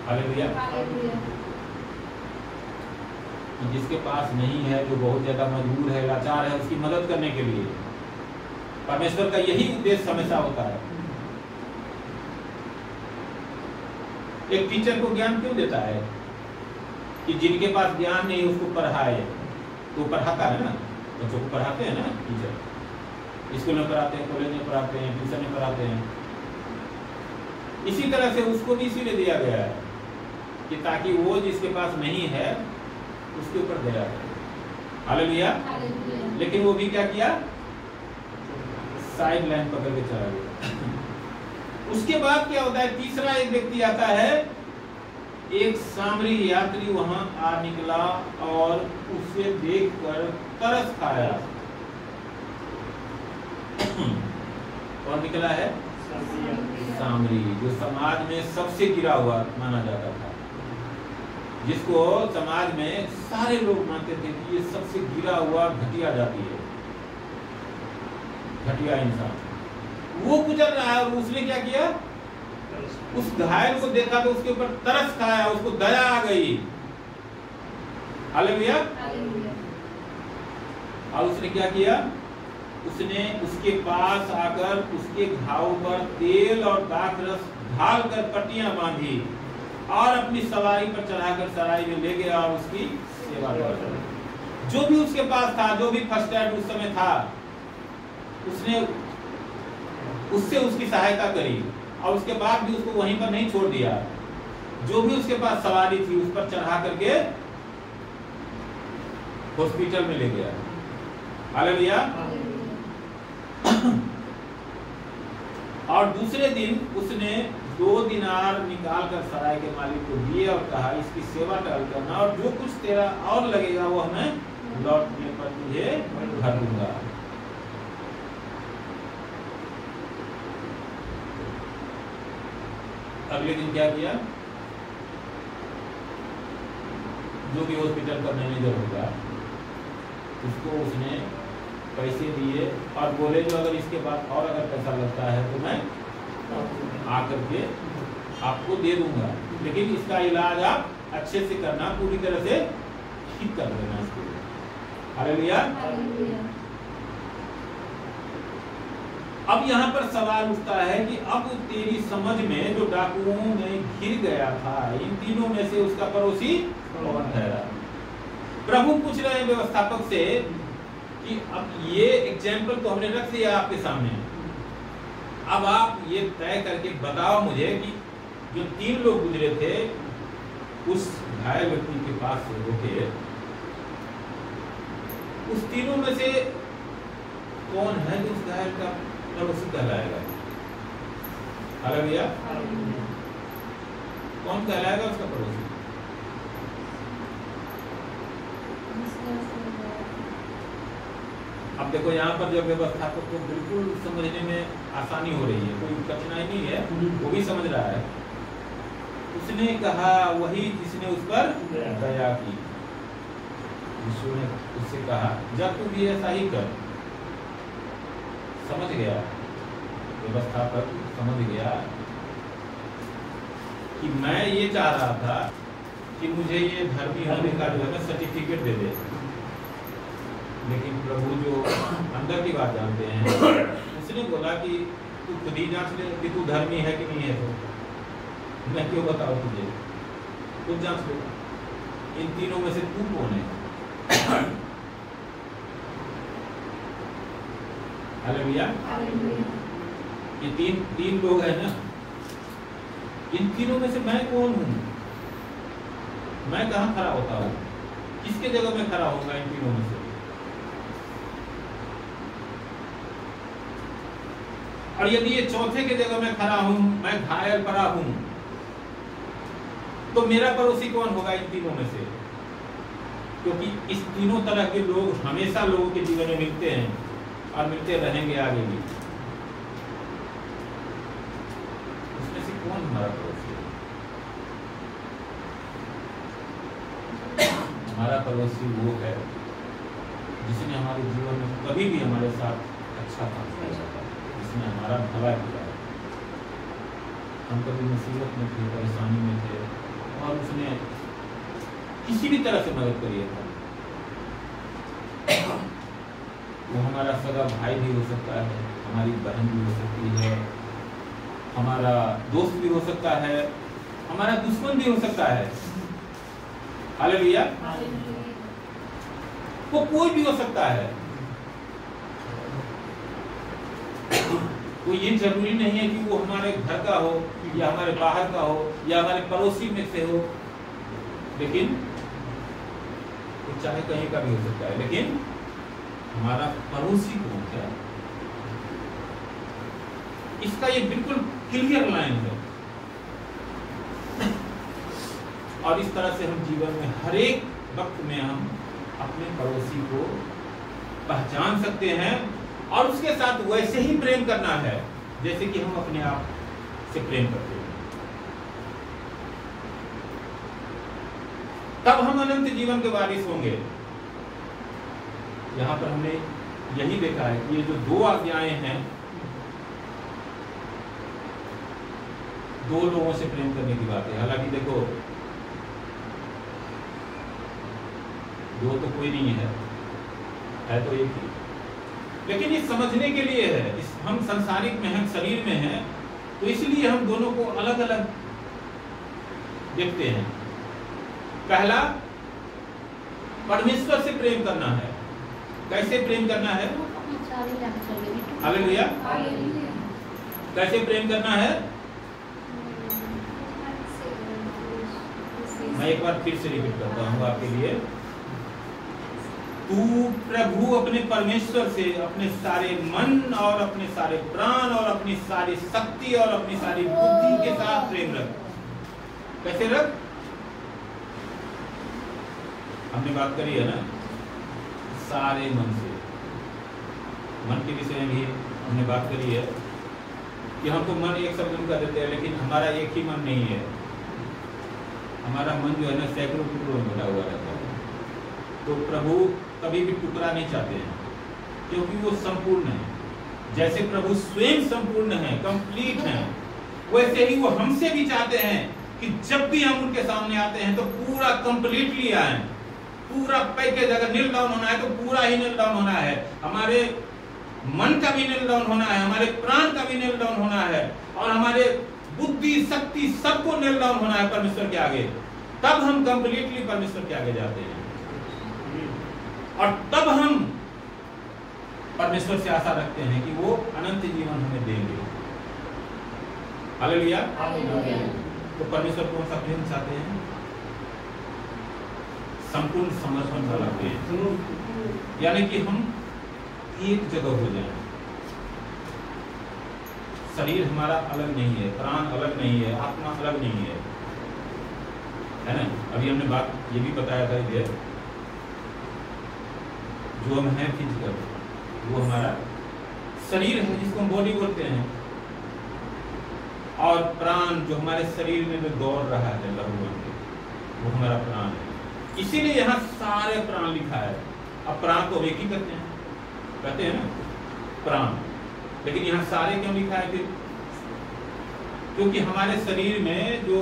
हालेलुया। जिसके पास नहीं है, जो बहुत ज्यादा मजबूर है, लाचार है, उसकी मदद करने के लिए। परमेश्वर का यही उद्देश्य हमेशा होता है। एक टीचर को ज्ञान क्यों देता है? कि जिनके पास ज्ञान नहीं उसको पढ़ाए, तो पढ़ाता है ना। बच्चों को पढ़ाते हैं ना टीचर, स्कूल में पढ़ाते हैं, कॉलेज में पढ़ाते हैं, ट्यूशन में पढ़ाते हैं। इसी तरह से उसको भी इसीलिए दिया गया है कि ताकि वो जिसके पास नहीं है उसके ऊपर दया करे। हालेलुया। लेकिन वो भी क्या किया, साइड लाइन पकड़ के चला गया। उसके बाद क्या होता है, तीसरा एक व्यक्ति आता है, एक सामरी यात्री वहां आ निकला और उसे देखकर तरस खाया। कौन निकला है? सामरी, जो समाज में सबसे गिरा हुआ माना जाता था, जिसको समाज में सारे लोग मानते थे कि ये सबसे गिरा हुआ घटिया जाति है, घटिया इंसान। वो गुजर रहा है और उसने क्या किया, उस घायल को देखा तो उसके ऊपर तरस खाया, उसको दया आ गई। हालेलुया। और उसने क्या किया, उसने उसके पास आकर उसके घाव पर तेल और दाखरस ढालकर पट्टियां बांधी और अपनी सवारी पर चढ़ाकर सराय में ले गया और उसकी सेवा कर। जो भी उसके पास था, जो भी फर्स्ट एड उस समय था, उसने उससे उसकी सहायता करी और उसके बाद भी उसको वहीं पर नहीं छोड़ दिया। जो भी उसके पास सवारी थी उस पर चढ़ा करके हॉस्पिटल में ले गया। हालेलुया। और दूसरे दिन उसने 2 दिनार निकाल कर सराय के मालिक को दिए और कहा, इसकी सेवा टहल करना और जो कुछ तेरा और लगेगा वो हमें लौटने पर तुझे भर दूंगा। अगले दिन क्या किया, जो भी हॉस्पिटल का मैनेजर होगा उसको उसने पैसे दिए और बोले जो अगर इसके बाद और अगर पैसा लगता है तो मैं आकर के आपको दे दूंगा, लेकिन इसका इलाज आप अच्छे से करना, पूरी तरह से ठीक कर देना इसको। हालेलुया। अब यहाँ पर सवाल उठता है कि अब तेरी समझ में जो डाकुओं में घिर गया था, इन तीनों में से उसका पड़ोसी कौन ठहरा? प्रभु पूछ रहे हैं व्यवस्थापक से कि अब ये एग्जाम्पल तो हमने रख दिया आपके सामने, अब आप ये तय करके बताओ मुझे कि जो 3 लोग गुजरे थे उस घायल व्यक्ति के पास से होके, उस तीनों में से कौन है जो उस घायल का पड़ोसी कहलाएगा? हालेलुया। कौन कहलाएगा उसका पड़ोसी? अब देखो यहाँ पर जो व्यवस्थापक को बिल्कुल समझने में आसानी हो रही है, कोई कठिनाई नहीं है, वो भी समझ रहा है। उसने कहा वही जिसने उस पर दया की। यीशु ने उससे कहा जब तू भी ऐसा ही कर। समझ गया व्यवस्थापक, समझ गया कि मैं ये चाह रहा था कि मुझे ये धर्मी होने का जो है ना सर्टिफिकेट दे दे, लेकिन प्रभु जो अंदर की बात जानते हैं, उसने बोला कि तू खुद ही जांच ले कि तू धर्मी है कि नहीं है, तो मैं क्यों बताऊं तुझे, खुद जांच ले। इन तीनों में से तू कौन है? हालेलुया। ये तीन लोग हैं ना, इन तीनों में से मैं कौन हूं? मैं कहां खड़ा होता हूं? किसके जगह में खड़ा होगा इन तीनों में से? और यदि ये चौथे के जगह में खड़ा हूं, मैं घायल पड़ा हूं, तो मेरा पड़ोसी कौन होगा इन तीनों में से? क्योंकि इस तीनों तरह के लोग हमेशा लोगों के जीवन में मिलते हैं और मिलते रहेंगे आगे भी। उसमें से कौन हमारा पड़ोसी है? हमारा पड़ोसी वो है जिसने हमारे जीवन में कभी भी हमारे साथ अच्छा काम किया, जिसने हमारा भला किया। हम कभी मुसीबत में थे, परेशानी में थे और उसने किसी भी तरह से मदद करी है। वो हमारा सगा भाई भी हो सकता है, हमारी बहन भी हो सकती है, हमारा दोस्त भी हो सकता है, हमारा दुश्मन भी हो सकता है। हालेलुया। वो कोई भी हो सकता है, तो ये जरूरी नहीं है कि वो हमारे घर का हो या हमारे बाहर का हो या हमारे पड़ोसी में से हो, लेकिन वो चाहे कहीं का भी हो सकता है, लेकिन हमारा पड़ोसी कौन है, इसका ये बिल्कुल क्लियर लाइन है। और इस तरह से हम जीवन में हर एक वक्त में हम अपने पड़ोसी को पहचान सकते हैं और उसके साथ वैसे ही प्रेम करना है जैसे कि हम अपने आप से प्रेम करते हैं। तब हम अनंत जीवन के वारिस होंगे। यहां पर हमने यही देखा है कि ये जो 2 आज्ञाएं हैं, 2 लोगों से प्रेम करने की बात है। हालांकि देखो 2 तो कोई नहीं है तो एक ही, लेकिन ये समझने के लिए है, हम संसारिक में हैं, शरीर में हैं, तो इसलिए हम दोनों को अलग अलग देखते हैं। पहला, परमेश्वर से प्रेम करना है। कैसे प्रेम करना है? हालेलुया। कैसे प्रेम करना है? मैं एक बार फिर से रिपीट करता हूँ आपके लिए। तू प्रभु अपने परमेश्वर से अपने सारे मन और अपने सारे प्राण और अपनी सारी शक्ति और अपनी सारी बुद्धि के साथ प्रेम रख। कैसे रख? हमने बात करी है ना, सारे मन से। मन के विषय में भी हमने बात करी है कि हम तो मन एक शब्द में कर देते हैं, लेकिन हमारा एक ही मन नहीं है। हमारा मन जो है ना सैकड़ों टुकड़ों में बटा हुआ रहता है। तो प्रभु कभी भी टुकड़ा नहीं चाहते हैं, क्योंकि वो संपूर्ण है। जैसे प्रभु स्वयं संपूर्ण है, कंप्लीट है, वैसे ही वो हमसे भी चाहते हैं कि जब भी हम उनके सामने आते हैं तो पूरा कंप्लीटली आए, पूरा पैकेज। अगर नील डाउन होना है तो पूरा ही नील डाउन होना है। हमारे मन का भी नील डाउन होना है, हमारे प्राण का भी नील डाउन होना है, और हमारे बुद्धि शक्ति सबको नील डाउन होना है परमेश्वर के आगे। तब हम कंप्लीटली परमेश्वर के आगे जाते हैं, और तब हम परमेश्वर से आशा रखते हैं कि वो अनंत जीवन हमें देंगे। हालेलुया। तो परमेश्वर कौन सा प्रेम चाहते हैं? संपूर्ण समर्पण वाला प्रेम, यानी कि हम एक जगह हो जाएं। शरीर हमारा अलग नहीं है, प्राण अलग नहीं है, आत्मा अलग नहीं है ना। अभी हमने बात ये भी बताया था इधर, जो हम हैं फिजिकल, वो हमारा शरीर है जिसको हम बॉडी बोलते हैं, और प्राण जो हमारे शरीर में जो दौड़ रहा है लहू के, वो हमारा प्राण है। इसीलिए यहाँ सारे प्राण लिखा है। अब प्राण तो एक ही कहते हैं ना, प्राण, लेकिन यहाँ सारे क्यों लिखा है फिर? क्योंकि हमारे शरीर में जो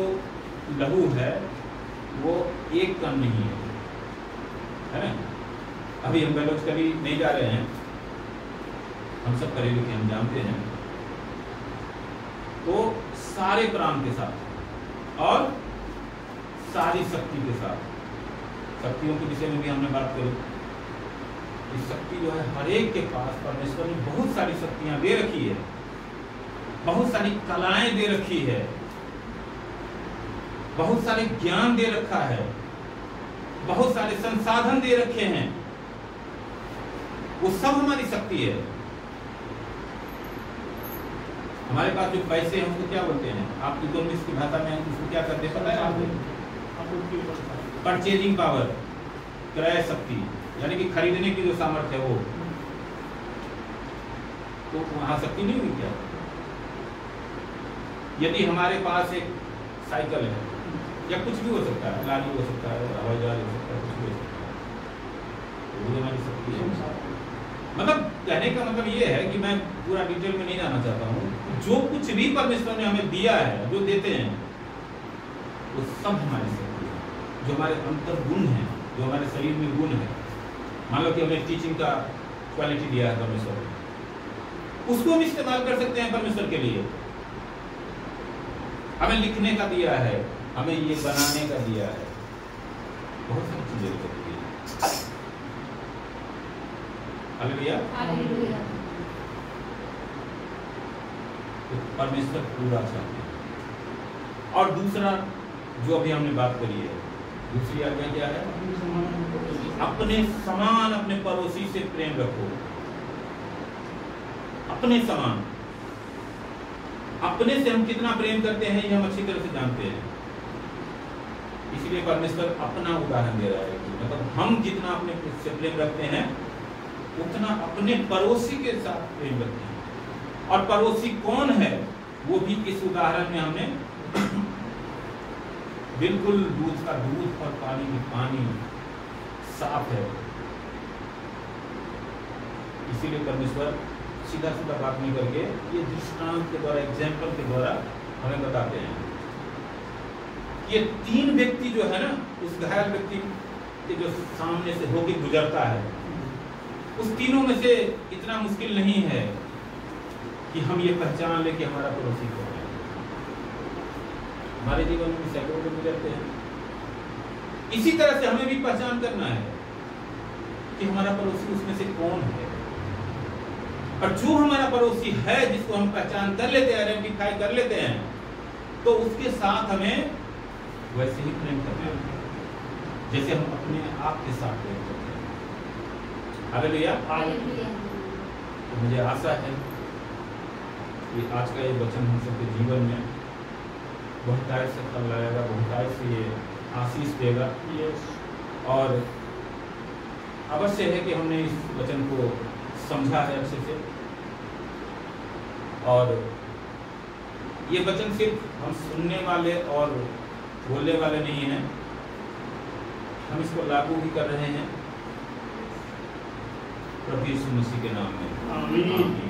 लहू है वो एक कण नहीं है ना। अभी हम बैलोच कभी नहीं जा रहे हैं, हम सब पढ़े लिखे, हम जानते हैं। तो सारे प्राण के साथ और सारी शक्ति के साथ, शक्तियों के विषय में भी हमने बात करी। इस शक्ति जो है हर एक के पास परमेश्वर ने बहुत सारी शक्तियां दे रखी है, बहुत सारी कलाएं दे रखी है, बहुत सारे ज्ञान दे रखा है, बहुत सारे संसाधन दे रखे हैं। वो सब हमारी शक्ति है। हमारे पास जो पैसे हैं उसको क्या बोलते हैं? आप इकोनॉमिक्स की भाषा में उसको क्या करते हैं पता है आपको? परचेजिंग पावर, क्रय शक्ति, यानी कि खरीदने की जो सामर्थ्य है वो। तो वहां शक्ति नहीं हुई क्या? यदि हमारे पास एक साइकिल है, या कुछ भी हो सकता है, लारी हो सकता है, हवाई जहाज हो सकता है, कुछ भी हो सकता है, तो वो हमारी शक्ति है। मतलब कहने का मतलब ये है कि मैं पूरा डिटेल में नहीं जाना चाहता हूँ। जो कुछ भी परमेश्वर ने हमें दिया है, जो देते हैं, वो सब हमारी शक्ति है। जो हमारे अंतर गुण है, जो हमारे शरीर में गुण है, मान लो कि हमें टीचिंग का क्वालिटी दिया है परमेश्वर ने, उसको हम इस्तेमाल कर सकते हैं परमेश्वर के लिए। हमें लिखने का दिया है, हमें ये बनाने का दिया है, बहुत सारी चीजें हो सकती है। हालेलुया। परमेश्वर पूरा चाहते हैं। और दूसरा जो अभी हमने बात करी है, दूसरी आज्ञा क्या है? अपने समान अपने पड़ोसी से प्रेम रखो। अपने समान, अपने से हम कितना प्रेम करते हैं ये हम अच्छी तरह से जानते हैं। इसलिए परमेश्वर अपना उदाहरण दे रहा है कि मतलब हम जितना अपने से प्रेम रखते हैं उतना अपने पड़ोसी के साथ प्रेम रखते हैं। और पड़ोसी कौन है वो भी इस उदाहरण में हमने बिल्कुल दूध का दूध और पानी की पानी साफ है। इसीलिए परमेश्वर सीधा सीधा बात नहीं करके ये दृष्टांत के द्वारा, एग्जाम्पल के द्वारा हमें बताते हैं। ये तीन व्यक्ति जो है ना, उस घायल व्यक्ति के जो सामने से होके गुजरता है, उस तीनों में से इतना मुश्किल नहीं है कि हम ये पहचान ले कि हमारा पड़ोसी कौन है। हमारे जीवन में सैकड़ों लोग गुजरते हैं। इसी तरह से हमें भी पहचान करना है कि हमारा पड़ोसी उसमें से कौन है। और जो हमारा पड़ोसी है जिसको हम पहचान कर लेते हैं, आइडेंटिफाई कर लेते हैं, तो उसके साथ हमें वैसे ही प्रेम करना है जैसे हम अपने आप के साथ प्रेम करते हैं। हालेलुया। तो मुझे आशा है कि आज का ये वचन हम सबके जीवन में बहुतायत से फल लाएगा, बहुतायत से ये आशीष देगा। और अवश्य है कि हमने इस वचन को समझा है अच्छे से। और ये वचन सिर्फ हम सुनने वाले और बोलने वाले नहीं हैं, हम इसको लागू भी कर रहे हैं प्रभु यीशु मसीह के नाम में। आमीन।